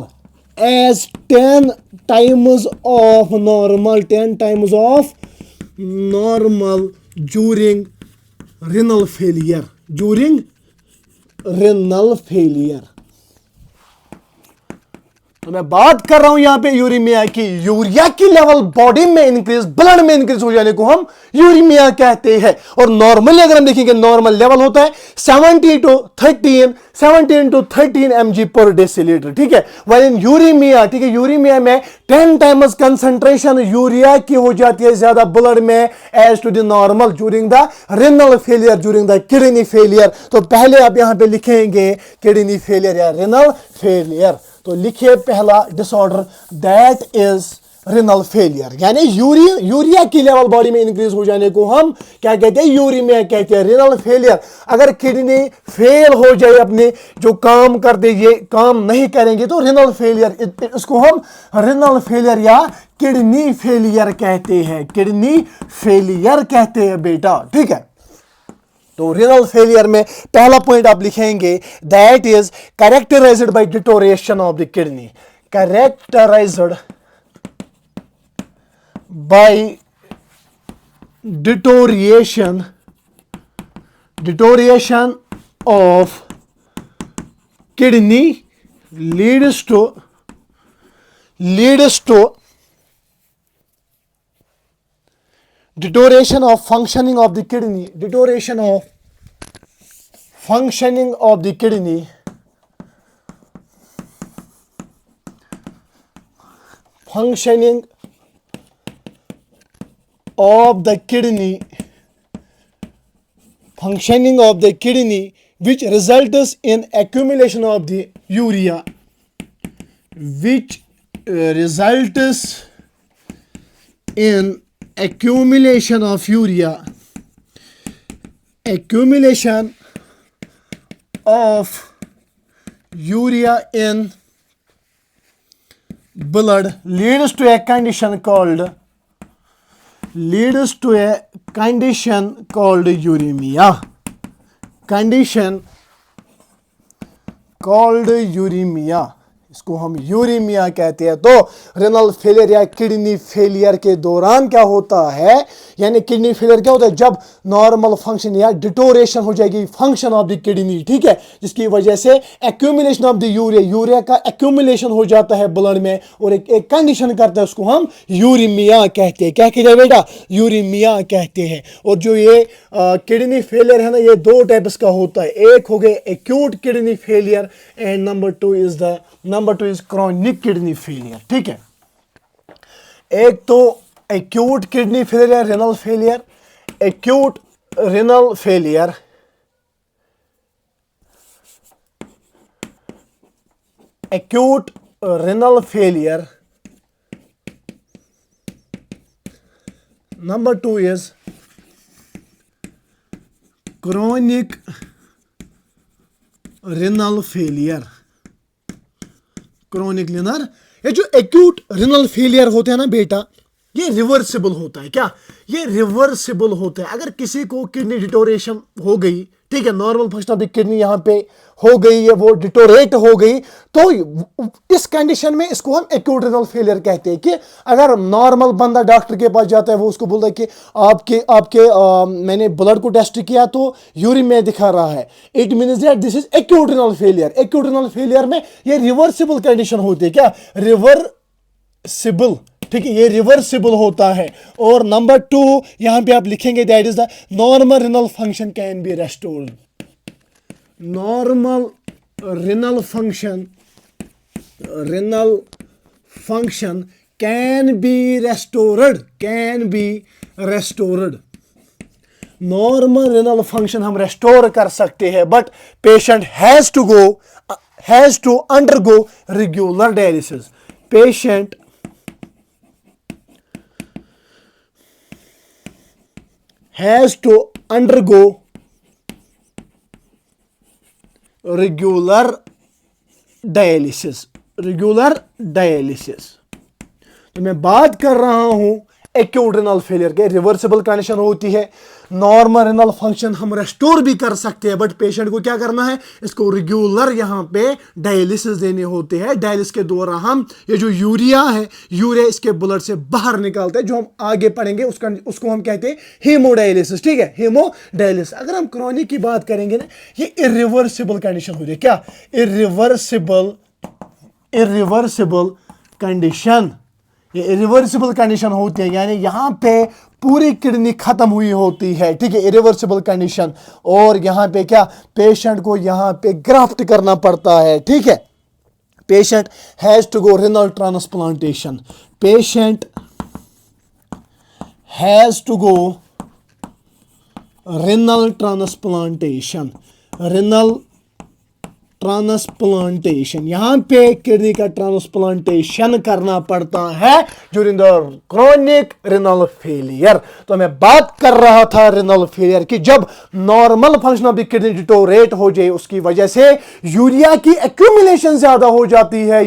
as 10 times of normal during renal failure, तो मैं बात कर रहा हूं यहां पे यूरिमिया की। यूरिया की लेवल बॉडी में इंक्रीज, ब्लड में इंक्रीज हो जाने को हम यूरिमिया कहते हैं। और नॉर्मली अगर हम देखेंगे नॉर्मल लेवल होता है 17 to 13 mg पर डेसीलीटर, ठीक है। वहीं यूरिमिया, ठीक है, यूरिमिया में 10 टाइम्स कंसंट्रेशन यूरिया की हो जाती है ज्यादा ब्लड में as to the normal during the renal failure, during the kidney failure. तो पहले आप यहां पे लिखेंगे किडनी फेलियर या रेनल फेलियर। तो लिखिए पहला disorder that is renal failure, यानी यूरिया की लेवल बॉडी में इंक्रीज हो जाने को हम क्या कहते हैं? यूरिमिया कहते हैं। रेनल फेलियर, अगर किडनी फेल हो जाए, अपने जो काम करते ये काम नहीं करेंगे तो रेनल फेलियर, इसको हम रेनल फेलियर या किडनी फेलियर कहते हैं, किडनी फेलियर कहते हैं बेटा, ठीक है। तो रेनल फेलियर में पहला पॉइंट आप लिखेंगे that is characterised by deterioration of the kidney, characterised by deterioration of kidney leads to deterioration of functioning of the kidney, deterioration of functioning of the kidney, functioning of the kidney, functioning of the kidney, which results in accumulation of the urea, which results in accumulation of urea, accumulation of urea in blood leads to a condition called uremia, condition called uremia, इसको हम यूरेमिया कहते हैं। तो रेनल फेलियर या किडनी फेलियर के दौरान क्या होता है, यानी किडनी फेलियर क्या होता है, जब नॉर्मल फंक्शन या डिटोरेशन हो जाएगी फंक्शन ऑफ द किडनी, ठीक है, जिसकी वजह से एक्यूमुलेशन ऑफ द यूरिया का एक्यूमुलेशन हो जाता है ब्लड में और एक कंडीशन करता है, उसको हम यूरेमिया कहते हैं। क्या कहते हैं बेटा, यूरेमिया कहते हैं। और जो ये किडनी फेलियर है ना, ये दो टाइप्स का होता है, एक हो गए acute kidney failure and number two is chronic kidney failure, ठीक है। एक तो acute kidney failure, renal failure, acute renal failure, acute renal failure, number two is chronic renal failure, chronic renal. ये जो एक्यूट रेनल फेलियर होते हैं ना बेटा, ये रिवर्सिबल होता है। क्या, ये रिवर्सिबल होता है। अगर किसी को किडनी डिटोरेशन हो गई, ठीक है, normal function of the kidney यहाँ पे हो गई है, वो डिटोरेट हो गई, तो इस कंडीशन में इसको हम एक्यूट रेनल फेलियर कहते हैं। कि अगर नॉर्मल बंदा डॉक्टर के पास जाता है, वो उसको बोलता है कि आपके मैंने ब्लड को टेस्ट किया तो यूरिन में दिखा रहा है, it means that this is acute renal failure. Acute renal failure में ये रिवर्सिबल कंडीशन होती है। क्या, रिवर्सिबल, ठीक है, ये रिवर्सिबल होता है। और नंबर टू यहां पे आप लिखेंगे that is the normal renal function can be restored, normal renal function can be restored, normal renal function हम रेस्टोर कर सकते हैं, but patient has to undergo regular dialysis, patient has to undergo regular dialysis। तो मैं बात कर रहा हूं एक्यूट रेनल फेलियर के, रिवर्सिबल कंडीशन होती है, नॉर्मल रेनल फंक्शन हम रेस्टोर भी कर सकते हैं, बट पेशेंट को क्या करना है, इसको रेगुलर यहां पे डायलिसिस देने होते हैं। डायलिसिस के दौरान हम ये जो यूरिया इसके ब्लड से बाहर निकालते हैं, जो हम आगे पढ़ेंगे उसको हम कहते हैं हीमोडायलिसिस, ठीक है, हीमोडायलिसिस। अगर हम क्रॉनिक की बात करेंगे ना, ये इरिवर्सिबल कंडीशन होती है। क्या, इरिवर्सिबल कंडीशन, ये इरिवर्सिबल कंडीशन होती है, यानी यहां पे पूरी किडनी खत्म हुई होती है, ठीक है, इरिवर्सिबल कंडीशन। और यहां पे क्या, पेशेंट को यहां पे ग्राफ्ट करना पड़ता है, ठीक है, patient has to go renal transplantation, patient has to go renal transplantation, यहां पे किडनी का ट्रांसप्लांटेशन करना पड़ता है during the chronic renal failure. तो मैं बात कर रहा था रेनल फेलियर की, जब normal function of the kidney deteriorate हो जाए, उसकी वजह से यूरिया की एक्यूमुलेशन ज्यादा हो जाती है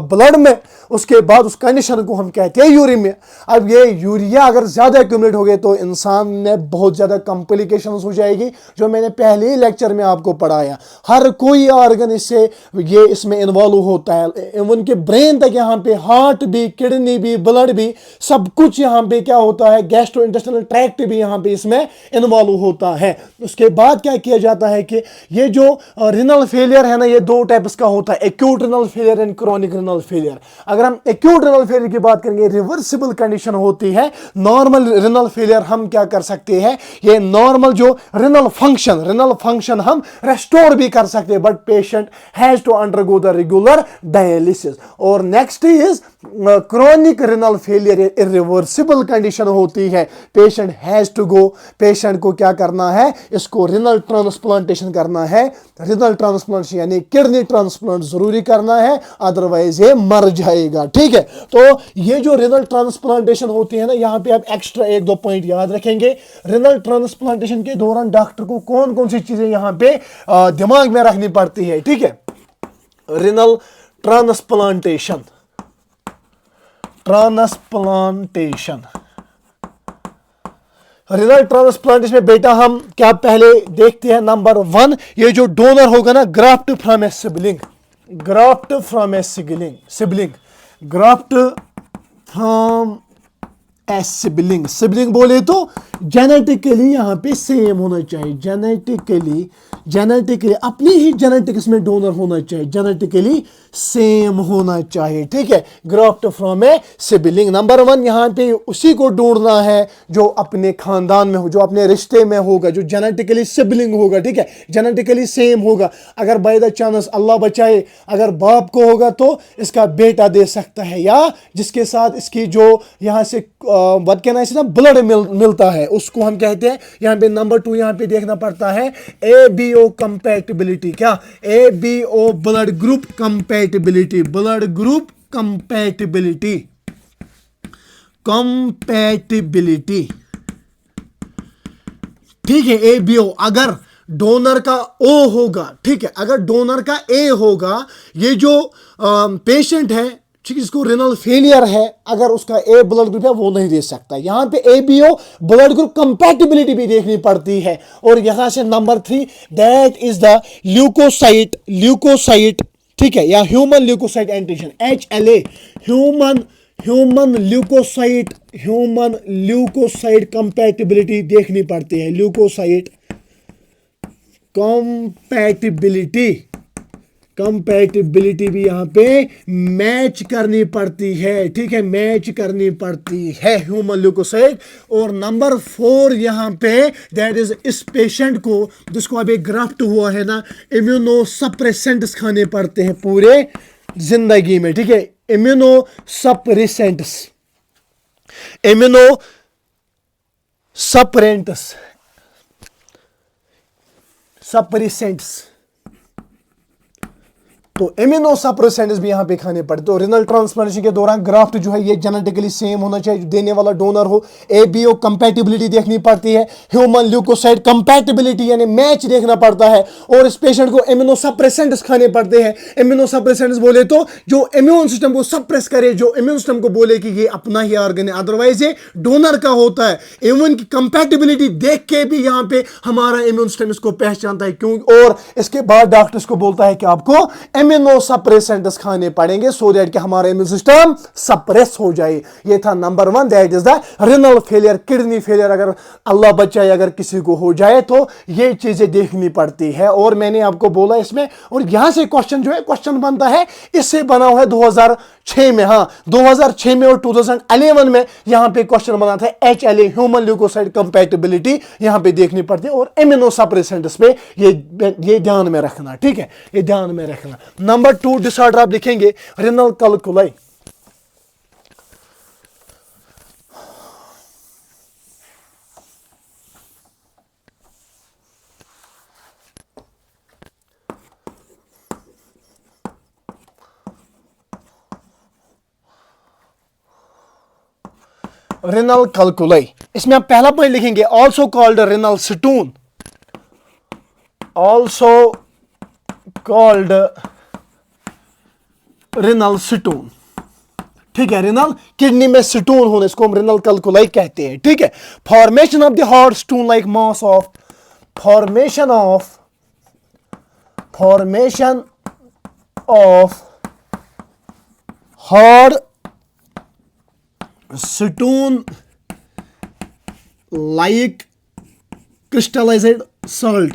ब्लड में, उसके बाद उस कंडीशन को हम कहते हैं यूरेमिया। अब ये यूरिया अगर ज्यादा एक्यूमुलेट हो गए तो इंसान में बहुत ज्यादा कॉम्प्लिकेशंस हो जाएगी, जो मैंने पहले ही लेक्चर में आपको पढ़ाया। हर कोई ऑर्गन इससे ये इसमें इन्वॉल्व होता है, इवन के ब्रेन तक यहाँ पे, हार्ट भी, किडनी भी, ब्लड भी, सब कुछ यहाँ पे क्या होता है, गैस्ट्रो इंटेस्टाइनल ट्रैक्ट भी यहाँ पे इसमें इन्वॉल्व होता है। उसके बाद क्या किया जाता है कि ये जो रिनल फेलियर है ना, ये दो टाइप्स का होता है, acute renal failure and chronic renal failure. अगर हम एक्यूट रिनल फेलियर की बात करेंगे, रिवर्सिबल कंडीशन होती है। नॉर्मल रिनल फेलियर हम क्या कर सकते हैं, ये नॉर्मल जो रिनल फंक्शन हम रेस्टोर भी कर सकते हैं, but patient has to undergo the regular dialysis. और next is chronic renal failure, irreversible condition होती है, patient has to go, patient को क्या करना है, इसको रिनल ट्रांसप्लांटेशन करना है। रिनल ट्रांसप्लांटेशन यानी किडनी ट्रांसप्लांट जरूरी करना है, अदरवाइज ये मर जाएगा। ठीक है, तो ये जो रिनल ट्रांसप्लांटेशन होती है ना, यहां पे आप एक्स्ट्रा एक दो पॉइंट याद रखेंगे। रिनल ट्रांसप्लांटेशन के दौरान डॉक्टर को कौन कौन सी चीजें यहां पे दिमाग में रखनी पड़ती है। ठीक है, रिनल ट्रांसप्लांटेशन रिनल ट्रांसप्लांटेशन में बेटा हम क्या पहले देखते हैं, नंबर 1, ये जो डोनर होगा ना, graft from A sibling, graft from A sibling बोले तो जेनेटिकली यहां पे सेम होना चाहिए, जेनेटिकली अपनी ही जेनेटिक्स में डोनर होना चाहिए, जेनेटिकली सेम होना चाहिए। ठीक है, graft from A sibling, number 1 यहां पे उसी को ढूंढना है जो अपने खानदान में हो, जो अपने रिश्ते में होगा, जो जेनेटिकली सिबलिंग होगा। ठीक है, जेनेटिकली सेम होगा। अगर बाय द चांस अल्लाह बचाए अगर बाप को होगा तो इसका बेटा दे सकता है, या जिसके साथ इसकी जो यहां से व्हाट कैन आई से ना ब्लड मिलता है, उसको हम कहते हैं। यहां पे नंबर 2 यहां पे देखना पड़ता है ABO कंपैटिबिलिटी, क्या ABO ब्लड ग्रुप कंपैटिबिलिटी, ठीक है, ABO। अगर डोनर का O होगा, ठीक है, अगर डोनर का A होगा, ये जो पेशेंट है जिसको रिनल फेलियर है, अगर उसका A ब्लड ग्रुप है वो नहीं दे सकता। यहां पे ABO ब्लड ग्रुप कंपैटिबिलिटी भी देखनी पड़ती है। और यहां से number 3 that is the leucocyte, ठीक है, या human leucocyte antigen, HLA, human leucocyte compatibility देखनी पड़ती है, ल्यूकोसाइट कंपैटिबिलिटी भी यहां पे मैच करनी पड़ती है। ठीक है, मैच करनी पड़ती है ह्यूमन ल्यूकोसाइट। और नंबर 4 यहां पे दैट इज, इस पेशेंट को जिसको अभी ग्राफ्ट हुआ है ना, इम्यूनो सप्रेसेंट्स खाने पड़ते हैं पूरे जिंदगी में। ठीक है, इम्यूनो सप्रेसेंट्स, तो इम्यूनो सप्रेसेंट्स भी यहां पे खाने पड़ते। तो रिनल ट्रांसप्लांटेशन के दौरान ग्राफ्ट जो है ये जेनेटिकली सेम होना चाहिए, देने वाला डोनर हो। ABO कंपैटिबिलिटी देखनी पड़ती है, ह्यूमन ल्यूकोसाइट कंपैटिबिलिटी यानी मैच देखना पड़ता है। और इस पेशेंट को इम्यूनो सप्रेसेंट्स खाने पड़ते हैं। इम्यूनो सप्रेसेंट्स बोले तो जो इम्यून सिस्टम को सप्रेस करे, जो इम्यून सिस्टम को बोले कि ये अपना ही ऑर्गन है, अदरवाइज ये डोनर का होता है। इम्यून की कंपैटिबिलिटी देख के भी यहां पे हमारा इम्यून सिस्टम इसको पहचानता है, क्यों। और इसके बाद डॉक्टर को बोलता है कि आपको इम्यूनो सप्रेसेंट्स खाने पड़ेंगे, सो दैट कि हमारा इम्यून सिस्टम सप्रेस हो जाए। ये था number 1, that is the renal failure, kidney failure. अगर अल्लाह बचाए अगर किसी को हो जाए तो ये चीजें देखनी पड़ती है। और मैंने आपको बोला इसमें, और यहां से क्वेश्चन जो है, क्वेश्चन बनता है, इससे बना हुआ है 2006 में, हाँ 2006 में और 2011 में यहां पे क्वेश्चन बना था। HLA ह्यूमन ल्यूकोसाइट कंपैटिबिलिटी यहां पे देखनी पड़ती है, और इम्यूनो सप्रेसेंट्स पे ये ध्यान में रखना। ठीक है, ये ध्यान में रखना। नंबर 2 डिसऑर्डर आप लिखेंगे रिनल कैल्कुलाई। रिनल कैल्कुलाई, इसमें आप पहला पॉइंट लिखेंगे also called renal stone, also called renal stone. ठीक है, रिनल किडनी में स्टोन होने, इसको हम रिनल कैल्कुलाई कहते हैं। ठीक है, formation of the hard stone like mass of, formation of formation of hard stone like crystallized salt,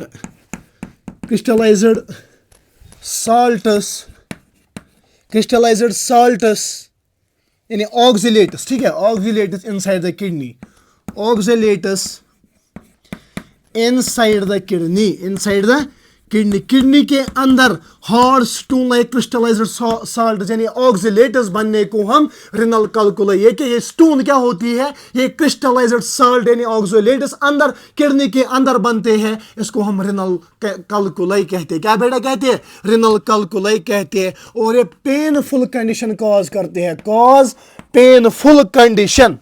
crystallized salts यानी oxalates, ठीक है, oxalates inside the kidney, oxalates inside the kidney के अंदर hard stone like crystallised salt यानी ऑक्सीलेट्स बनने को हम रिनल कैलकुलाई, ये स्टोन क्या होती है, ये क्रिस्टलाइज्ड साल्ट यानी ऑक्सीलेट्स अंदर किडनी के अंदर बनते हैं, इसको हम रिनल कैलकुलाई कहते हैं। क्या बेटा कहते हैं? रिनल कैलकुलाई कहते हैं। और ये पेनफुल कंडीशन कॉज करते हैं, कॉज पेनफुल कंडीशन,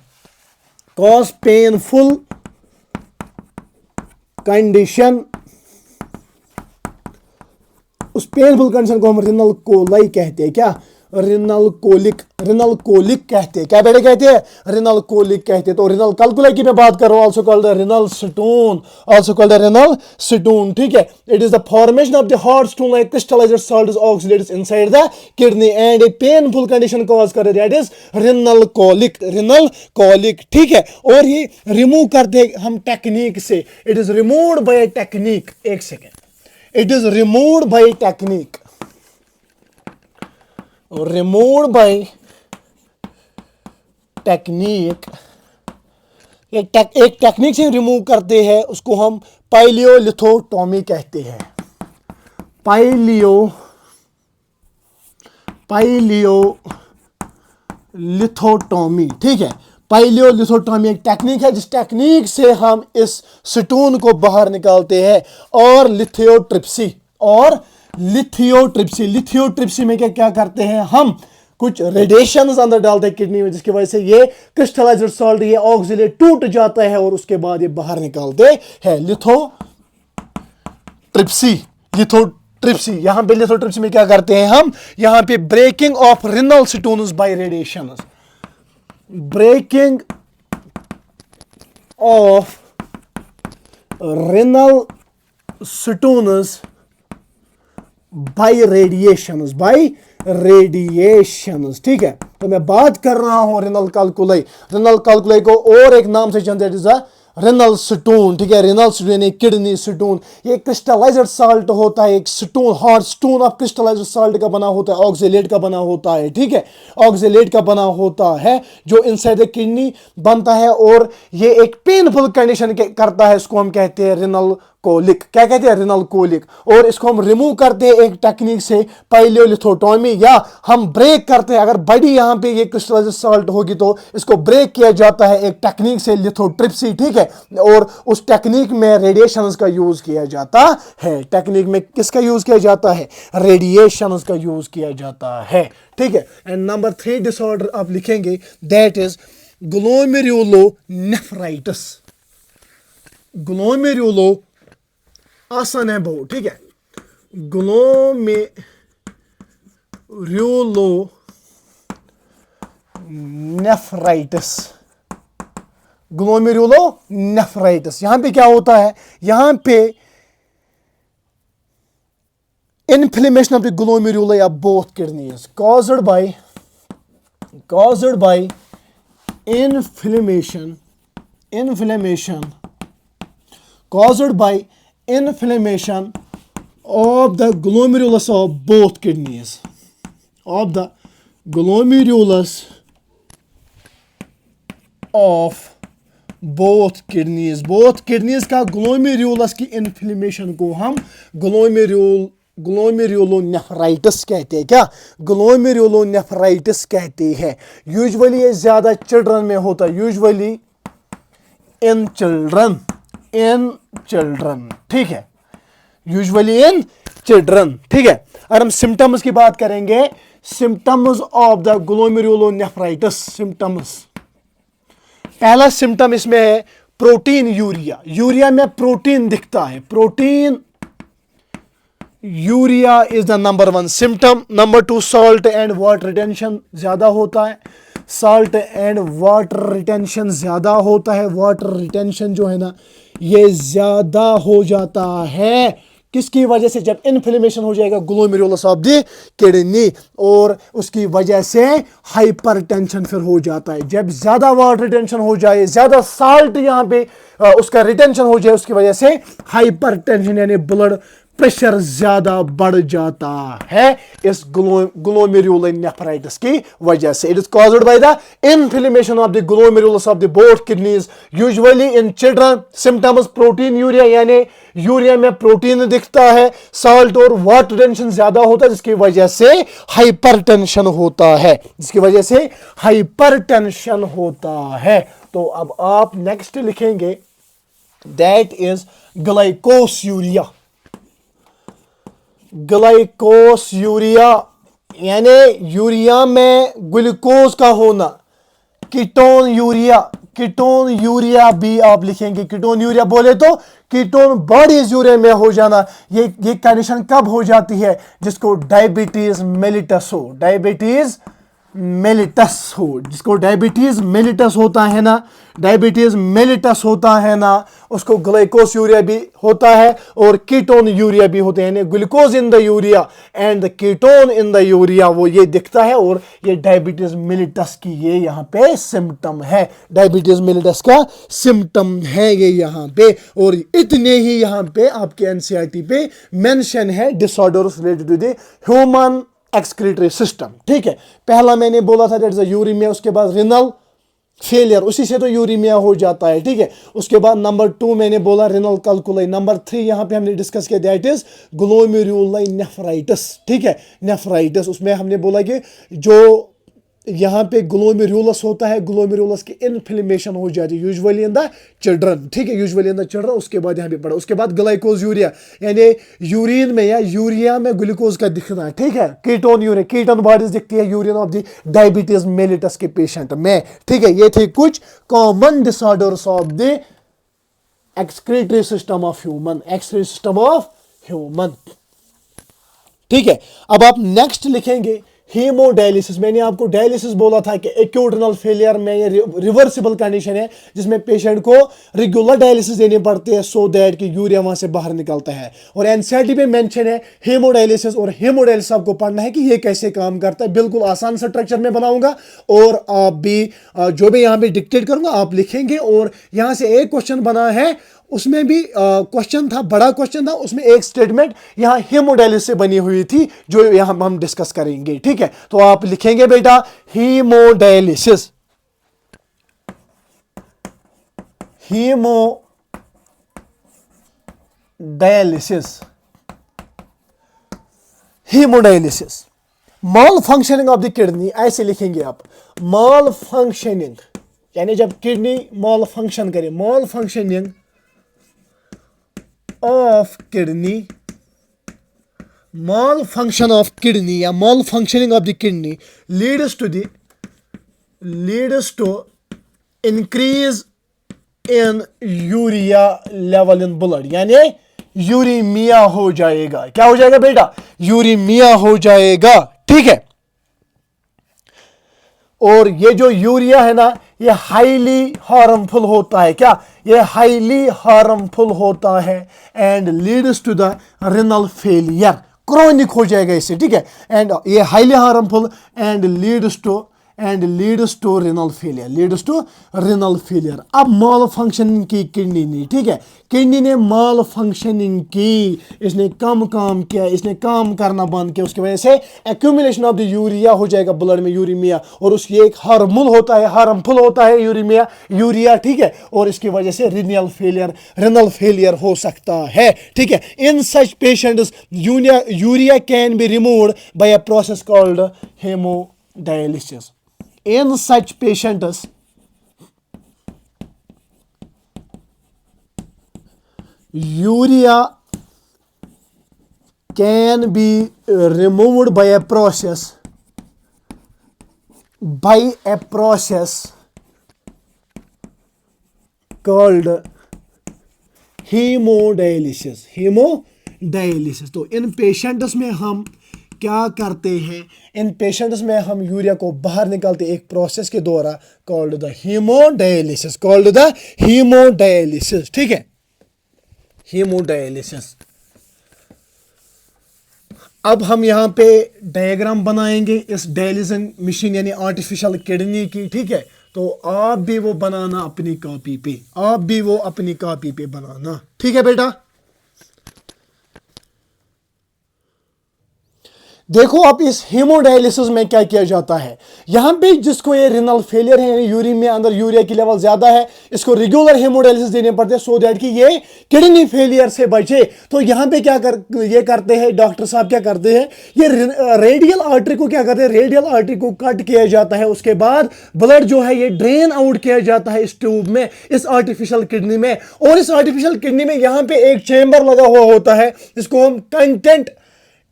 उस पेनफुल कंडीशन को हम रिनल कोलाई कहते हैं। क्या? रिनल कोलिक कहते हैं। क्या बेटे कहते हैं? रिनल कोलिक कहते हैं। तो रिनल कैलकुलाई की मैं बात कर रहा हूं, also called the renal stone, ठीक है। It is the formation of the hard stone like crystallised salts oxalates inside the kidney and A painful condition cause कर दैट इज रिनल कोलिक, ठीक है। और ये रिमूव करते हैं हम टेक्निक से, it is removed by technique. एक second, it is removed by technique, एक टेक्निक से रिमूव करते हैं, उसको हम पाइलियोलिथोटॉमी कहते हैं। पाइलियोलिथोटॉमी, ठीक है। पाइलियोलिथोटॉमी एक टेक्निक है जिस टेक्निक से हम इस स्टोन को बाहर निकालते हैं। और लिथियोट्रिप्सी में क्या करते हैं हम? कुछ रेडिएशंस अंदर डालते हैं किडनी में, जिसकी वजह से ये क्रिस्टलाइज्ड सॉल्ट, ये ऑक्सीलेट टूट जाता है और उसके बाद ये बाहर निकालते हैं। लिथोट्रिप्सी, यहां पे लिथोट्रिप्सी में क्या करते हैं हम? यहां पे breaking of renal stones by radiations, breaking of renal stones by radiations, ठीक है। तो मैं बात कर रहा हूं रिनल कैलकुलाई को और एक नाम से जानते हैं, रिनल स्टोन, ठीक है। रिनल स्टोन यानी किडनी स्टोन, ये क्रिस्टलाइज्ड साल्ट होता है, एक stone, hard stone of crystallised salt का बना होता है, ऑक्सीलेट का बना होता है, ठीक है। ऑक्सीलेट का बना होता है जो इनसाइड द किडनी बनता है और ये एक पेनफुल कंडीशन करता है, इसको हम कहते हैं रिनल कोलिक। क्या कहते हैं? Renal colic. और इसको हम रिमूव करते हैं एक टेक्निक से, पाइलियोलिथोटॉमी, या हम ब्रेक करते हैं। अगर बड़ी यहां पे ये क्रिस्टलाइज्ड साल्ट होगी तो इसको ब्रेक किया जाता है एक टेक्निक से, लिथोट्रिप्सी, ठीक है। और उस टेक्निक में रेडिएशंस का यूज किया जाता है। टेक्निक में किसका यूज किया जाता है? रेडिएशंस का यूज किया जाता है, ठीक है। एंड नंबर 3 डिसऑर्डर आप लिखेंगे, दैट इज ग्लोमेरुलोनेफ्राइटिस। ग्लोमेरुलो आसान है बहुत, ठीक है। ग्लोमेरुलोनेफ्राइटिस, यहां पे क्या होता है? यहां पे inflammation of the glomeruli of both kidneys caused by inflammation of the glomerulus of both kidneys, both kidneys का ग्लोमेरुलस की इन्फ्लेमेशन को हम ग्लोमेरुलोनेफ्राइटिस कहते हैं। क्या? ग्लोमेरुलोनेफ्राइटिस कहते हैं। यूजुअली ये ज्यादा चिल्ड्रन में होता है, यूजुअली इन चिल्ड्रन, ठीक है। यूजुअली इन चिल्ड्रन, ठीक है। अगर हम सिम्टम्स की बात करेंगे, symptoms of the glomerulonephritis, symptoms, पहला सिम्टम इसमें है प्रोटीन यूरिया में प्रोटीन दिखता है, urea is the number 1 symptom. Number 2 salt and water retention ज्यादा होता है, वाटर रिटेंशन जो है ना, ये ज्यादा हो जाता है किसकी वजह से? जब इन्फ्लेमेशन हो जाएगा ग्लोमेरुलस ऑफ द किडनी, और उसकी वजह से हाइपरटेंशन फिर हो जाता है। जब ज्यादा वाटर रिटेंशन हो जाए, ज्यादा साल्ट यहाँ पे उसका रिटेंशन हो जाए, उसकी वजह से हाइपरटेंशन यानी ब्लड प्रेशर ज्यादा बढ़ जाता है इस ग्लोमेरुलर नेफ्राइटिस की वजह से। It is caused by the inflammation of the glomerulus of the both kidneys, usually in children. Symptoms protein urea, यानी यूरिया में प्रोटीन दिखता है, साल्ट और वाटर टेंशन ज्यादा होता है, जिसकी वजह से हाइपरटेंशन होता है, जिसकी वजह से हाइपरटेंशन होता है। तो अब आप नेक्स्ट लिखेंगे दैट इज ग्लाइकोसूरिया। ग्लाइकोसूरिया यानी यूरिया में ग्लूकोज का होना। कीटोन यूरिया, कीटोन यूरिया भी आप लिखेंगे। कीटोन यूरिया बोले तो कीटोन बॉडीज यूरिया में हो जाना। ये कंडीशन कब हो जाती है? जिसको डायबिटीज मेलिटस हो, डायबिटीज मेलिटस हो, जिसको डायबिटीज मेलिटस होता है ना, डायबिटीज मेलिटस होता है ना, उसको ग्लाइकोस यूरिया भी होता है और कीटोन यूरिया भी होते हैं। Glucose in the urea and the ketone in the urea, वो ये दिखता है, और ये डायबिटीज मेलिटस की ये यहाँ पे सिम्टम है। डायबिटीज मेलिटस का सिम्टम है ये यहाँ पे। और इतने ही यहाँ पे आपके एनसीईआरटी पे मेंशन है disorders related to the human excretory system. ठीक है, पहला मैंने बोला था दैट इज यूरिमिया, उसके बाद रिनल फेलियर, उसी से तो यूरिमिया हो जाता है। ठीक है, उसके बाद नंबर 2 मैंने बोला रिनल कैल्कुलाई। नंबर 3 यहां पे हमने डिस्कस किया दैट इज ग्लोमेरुलर नेफ्राइटिस। ठीक है, नेफ्राइटिस, उसमें हमने बोला कि जो यहाँ पे ग्लोमेरुलस होता है, ग्लोमेरुलस की इन्फ्लेमेशन हो जाती है यूजुअली इन द चिल्ड्रन। ठीक है, यूजुअली इन द चिल्ड्रन। उसके बाद यहाँ पे पड़ा, उसके बाद ग्लाइकोज यूरिया यानी यूरिन में या यूरिया में ग्लूकोज का दिखना है। ठीक है, कीटोन यूरिया, कीटोन बॉडीज दिखती है urine of the diabetes mellitus के पेशेंट में। ठीक है, ये थे कुछ common disorders of the excretory system of human, excretory system of human. ठीक है, अब आप नेक्स्ट लिखेंगे हीमोडायलिसिस। मैंने आपको डायलिसिस बोला था कि एक्यूट रिनल फेलियर में ये रिवर्सिबल कंडीशन है, जिसमें पेशेंट को रेगुलर डायलिसिस देने पड़ते हैं सो दैट कि यूरिया वहां से बाहर निकलता है। और एनसीईआरटी में मेंशन है हीमोडायलिसिस, और हीमोडायलिसिस आपको पढ़ना है कि ये कैसे काम करता है। बिल्कुल आसान स्ट्रक्चर में बनाऊंगा, और आप भी जो भी यहां पे डिक्टेट करूंगा आप लिखेंगे। और यहां से एक क्वेश्चन बना है, उसमें भी क्वेश्चन था, बड़ा क्वेश्चन था, उसमें एक स्टेटमेंट यहाँ हीमोडायलिसिस से बनी हुई थी जो यहाँ हम डिस्कस करेंगे। ठीक है, तो आप लिखेंगे बेटा haemodialysis, haemodialysis, haemodialysis. Mall functioning of the kidney, ऐसे लिखेंगे आप, माल फंक्शनिंग यानी जब किडनी माल फंक्शन करे, माल functioning of kidney, malfunction of kidney या malfunctioning of the kidney leads to increase in urea level in blood, यानी यूरीमिया हो जाएगा। क्या हो जाएगा बेटा? यूरीमिया हो जाएगा। ठीक है, और ये जो यूरिया है ना, ये हाईली हार्मफुल होता है। क्या? ये हाईली हार्मफुल होता है and leads to the renal failure, chronic हो जाएगा इससे। ठीक है, एंड ये highly harmful and leads to renal failure, leads to renal failure. अब माल फंक्शनिंग की किडनी ने, ठीक है, किडनी ने माल फंक्शनिंग की, इसने कम काम किया, इसने काम करना बंद किया, उसकी वजह से एक्यूमुलेशन ऑफ द यूरिया हो जाएगा ब्लड में, यूरीमिया, और उसकी एक हार्मफुल होता है यूरिया। ठीक है, और इसकी वजह से रिनल फेलियर हो सकता है। ठीक है, in such patients urea can be removed by a process called haemodialysis. In such patients, urea can be removed by a process called hemodialysis. तो इन पेशेंट्स में हम क्या करते हैं, इन पेशेंट्स में हम यूरिया को बाहर निकालते एक प्रोसेस के द्वारा कॉल्ड द हीमोडायलिसिस, ठीक है, हीमोडायलिसिस। अब हम यहाँ पे डायग्राम बनाएंगे इस डायलिसिंग मशीन यानी आर्टिफिशियल किडनी की, ठीक है। तो आप भी वो बनाना अपनी कॉपी पे, आप भी वो अपनी कॉपी पे बनाना, ठीक है बेटा। देखो अब इस हीमोडायलिसिस में क्या किया जाता है। यहां पे जिसको ये रिनल फेलियर है, यूरिन में अंदर यूरिया की लेवल ज्यादा है, इसको रेगुलर हीमोडायलिसिस देने पड़ते हैं सो दैट कि ये किडनी फेलियर से बचे। तो यहां पे ये करते हैं डॉक्टर साहब, क्या करते हैं, ये रेडियल आर्टरी को क्या करते हैं, रेडियल आर्टरी को कट किया जाता है। उसके बाद ब्लड जो है ये ड्रेन आउट किया जाता है इस ट्यूब में, इस आर्टिफिशियल किडनी में। और इस आर्टिफिशियल किडनी में यहां पे एक चेंबर लगा हुआ होता है, इसको हम कंटेंट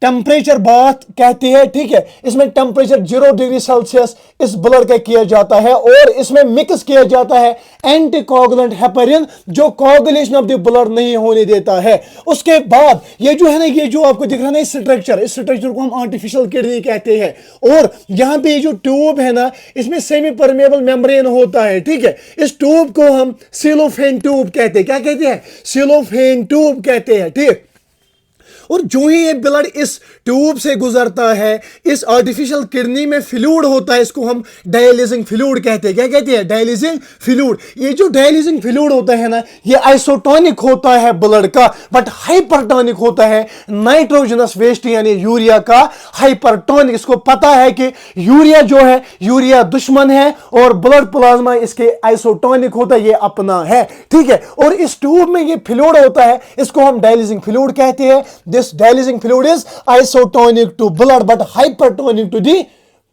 टेम्परेचर बाथ कहते हैं, ठीक है। इसमें टेम्परेचर 0 डिग्री सेल्सियस इस ब्लड का किया जाता है और इसमें मिक्स किया जाता है एंटीकोगुलेंट हेपरिन, जो कोगुलेशन ऑफ द ब्लड नहीं होने देता है। उसके बाद ये जो है ना, ये जो आपको दिख रहा है ना, इस स्ट्रक्चर को हम आर्टिफिशियल किडनी कहते हैं। और यहां पे ये जो ट्यूब है ना, इसमें सेमी परमेबल मेम्ब्रेन होता है, ठीक है। इस ट्यूब को हम सिलोफेन ट्यूब कहते हैं। क्या कहते हैं, सिलोफेन ट्यूब कहते हैं, ठीक। और जो ही ये ब्लड इस ट्यूब से गुजरता है, इस आर्टिफिशियल किडनी में फ्लूइड होता है, इसको हम डायलिसिंग फ्लूइड कहते हैं। क्या कहते हैं, डायलिसिंग फ्लूइड। ये जो डायलिसिंग फ्लूइड होता है ना, ये आइसोटोनिक होता है ब्लड का, बट हाइपरटोनिक होता है नाइट्रोजनस वेस्ट यानी यूरिया का हाइपरटोनिक। इसको पता है कि यूरिया जो है, यूरिया दुश्मन है और ब्लड प्लाज्मा इसके आइसोटोनिक होता है, ये अपना है, ठीक है। और इस ट्यूब में ये फ्लूइड होता है, इसको हम डायलिसिंग फ्लूइड कहते हैं। This dialysing fluid is isotonic to blood but hypertonic to the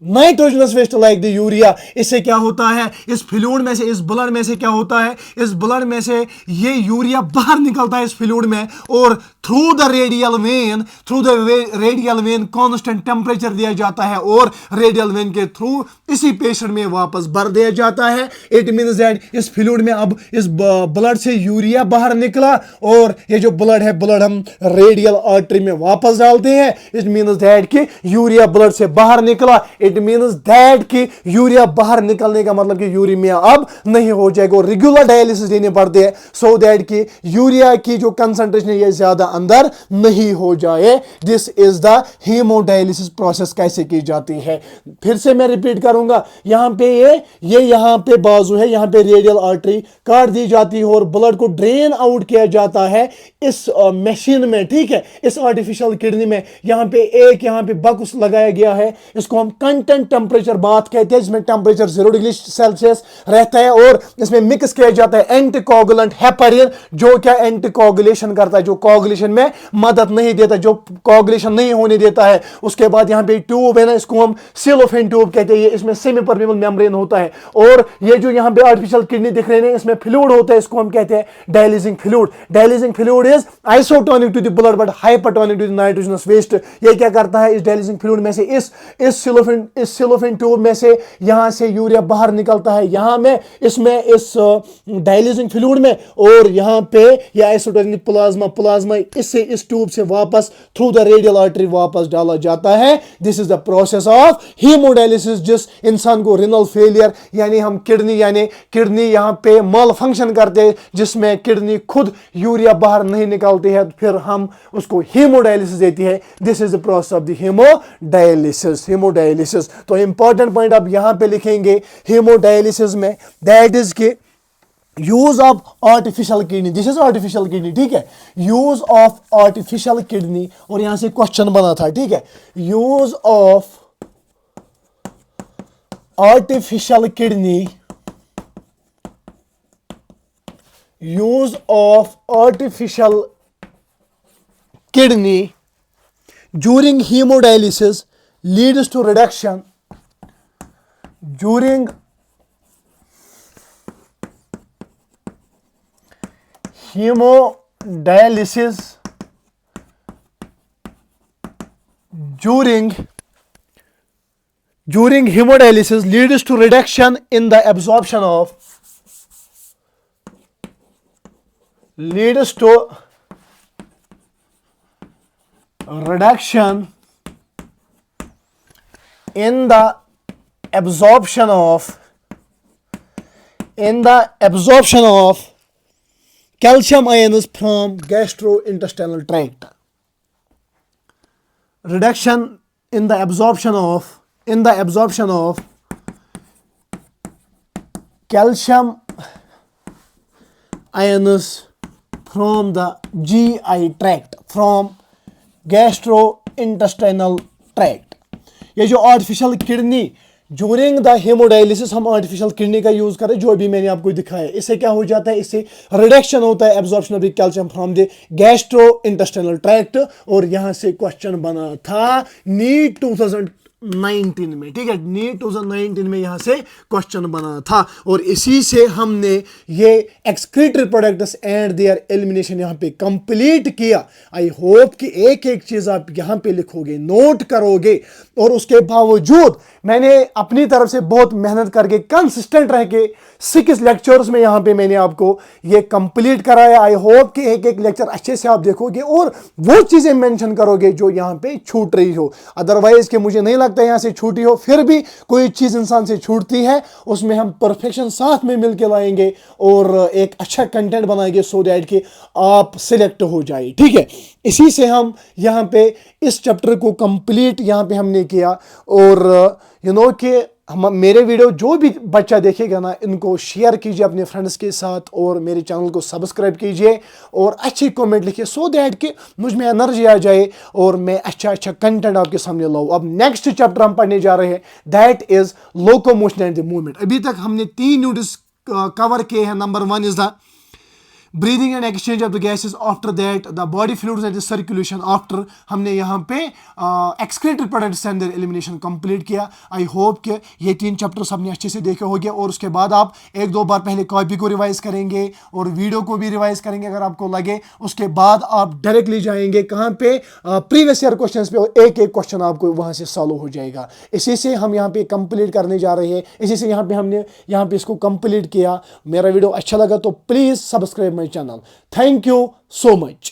nitrogenous waste like the urea. इससे क्या होता है, इस फ्लूइड में से, इस ब्लड में से क्या होता है, इस ब्लड में से ये यूरिया बाहर निकलता है इस फ्लूइड में, और through the radial when constant temperature दिया जाता है और रेडियल वेन के थ्रू इसी पेशेंट में वापस भर दिया जाता है। इट मींस दैट इस फ्लूइड में अब इस ब्लड से यूरिया बाहर निकला और ये जो ब्लड है, ब्लड हम रेडियल आर्टरी में वापस डालते हैं। इट मींस दैट कि यूरिया ब्लड से बाहर निकला। इट मींस दैट कि यूरिया बाहर निकलने का मतलब कि यूरिमिया अब नहीं हो जाएगा। रेगुलर डायलिसिस देने पड़ते हैं सो दैट कि यूरिया की जो कंसंट्रेशन है ये ज्यादा अंदर नहीं हो जाए। This is the haemodialysis process कैसे की जाती है। फिर से मैं रिपीट करूंगा, यहां पे ये यहां पे बाजू है, यहां पे रेडियल आर्टरी काट दी जाती है और ब्लड को ड्रेन आउट किया जाता है इस मशीन में, ठीक है, इस आर्टिफिशियल किडनी में। यहां पे बक्स लगाया गया है, इसको हम कंटेंट टेम्परेचर बाथ कहते हैं, जिसमें टेम्परेचर 0 डिग्री सेल्सियस रहता है और इसमें मिक्स किया जाता है एंटीकोगुलेंट हेपरिन, जो क्या एंटीकोगुलेशन करता है, जो कोगुलेशन में मदद नहीं देता, जो कोगुलेशन नहीं होने देता है। उसके बाद यहाँ पे ट्यूब है ना, इसको हम सिलोफेन ट्यूब कहते हैं। इसमें सेमी परमेबल मेम्ब्रेन होता है और ये जो यहाँ पे आर्टिफिशियल किडनी दिख रहे हैं, इसमें फ्लूइड होता है, इसको हम कहते हैं dialysing fluid. Dialysing fluid is isotonic to the blood but hypertonic to the nitrogenous waste. ये क्या करता है, इस डायलिसिंग फ्लूइड में से इस सिलोफेन ट्यूब में से यहां से यूरिया बाहर निकलता है, यहां में इसमें इस डायलिसिंग फ्लूइड में, और यहां पे ये आइसोटोनिक प्लाज्मा इससे इस ट्यूब से वापस थ्रू द रेडियल आर्टरी वापस डाला जाता है। This is the process of haemodialysis. जिस इंसान को रिनल फेलियर यानी हम किडनी यहां पे मल फंक्शन करते हैं, जिसमें किडनी खुद यूरिया बाहर नहीं निकालती है, फिर हम उसको हीमोडायलिसिस देती है। This is the process of the haemodialysis. तो इंपॉर्टेंट पॉइंट आप यहां पे लिखेंगे हीमोडायलिसिस में, दैट इज के use of artificial kidney. This is artificial kidney, ठीक है, यूज ऑफ आर्टिफिशियल किडनी। और यहां से क्वेश्चन बना था, ठीक है, use of artificial kidney, use of artificial kidney during hemodialysis leads to reduction during hemodialysis leads to reduction in the absorption of reduction in the absorption of calcium ions from gastrointestinal tract. reduction in the absorption of calcium ions from the GI tract, from gastrointestinal tract. ये जो artificial kidney during the hemodialysis हम आर्टिफिशियल किडनी का यूज करें, जो अभी मैंने आपको दिखाया, इससे क्या हो जाता है, इससे रिडक्शन होता है absorption of the calcium from the gastro intestinal tract. और यहां से क्वेश्चन बना था नीट 2019 में, ठीक है, नीट 2019 में यहां से क्वेश्चन बना था। और इसी से हमने ये excretory products and there elimination यहां पे कंप्लीट किया। आई होप कि एक एक चीज आप यहां पे लिखोगे, नोट करोगे, और उसके बावजूद मैंने अपनी तरफ से बहुत मेहनत करके कंसिस्टेंट रह के 6 लेक्चर्स में यहां पे मैंने आपको ये कंप्लीट कराया। आई होप कि एक एक लेक्चर अच्छे से आप देखोगे और वो चीजें मेंशन करोगे जो यहां पे छूट रही हो। अदरवाइज कि मुझे नहीं लगता यहां से छूटी हो, फिर भी कोई चीज इंसान से छूटती है, उसमें हम परफेक्शन साथ में मिलकर लाएंगे और एक अच्छा कंटेंट बनाएंगे सो दैट कि आप सिलेक्ट हो जाए, ठीक है। इसी से हम यहाँ पे इस चैप्टर को कंप्लीट यहाँ पे हमने किया। और यू नो कि हम मेरे वीडियो जो भी बच्चा देखेगा ना, इनको शेयर कीजिए अपने फ्रेंड्स के साथ, और मेरे चैनल को सब्सक्राइब कीजिए और अच्छी कमेंट लिखिए सो दैट कि मुझ में एनर्जी आ जाए और मैं अच्छा अच्छा कंटेंट आपके सामने लाऊं। अब नेक्स्ट चैप्टर हम पढ़ने जा रहे हैं, that is locomotion and the movement. अभी तक हमने 3 यूनिट्स कवर किए हैं। Number 1 is the breathing and exchange of the gases, after that the body fluids and circulation, after हमने यहाँ पे excretory products and elimination complete किया। आई होप कि ये 3 चैप्टर्स हमने अच्छे से देखे होंगे। और उसके बाद आप 1-2 बार पहले कॉपी को रिवाइज करेंगे और वीडियो को भी रिवाइज करेंगे अगर आपको लगे। उसके बाद आप डायरेक्टली जाएंगे कहाँ पे, प्रीवियस ईयर क्वेश्चंस पे, और एक एक क्वेश्चन आपको वहाँ से सॉल्व हो जाएगा। इसी से हम यहाँ पे कंप्लीट करने जा रहे हैं। इसी से हमने यहाँ पे इसको कंप्लीट किया। मेरा वीडियो अच्छा लगा तो please subscribe my channel. Thank you so much.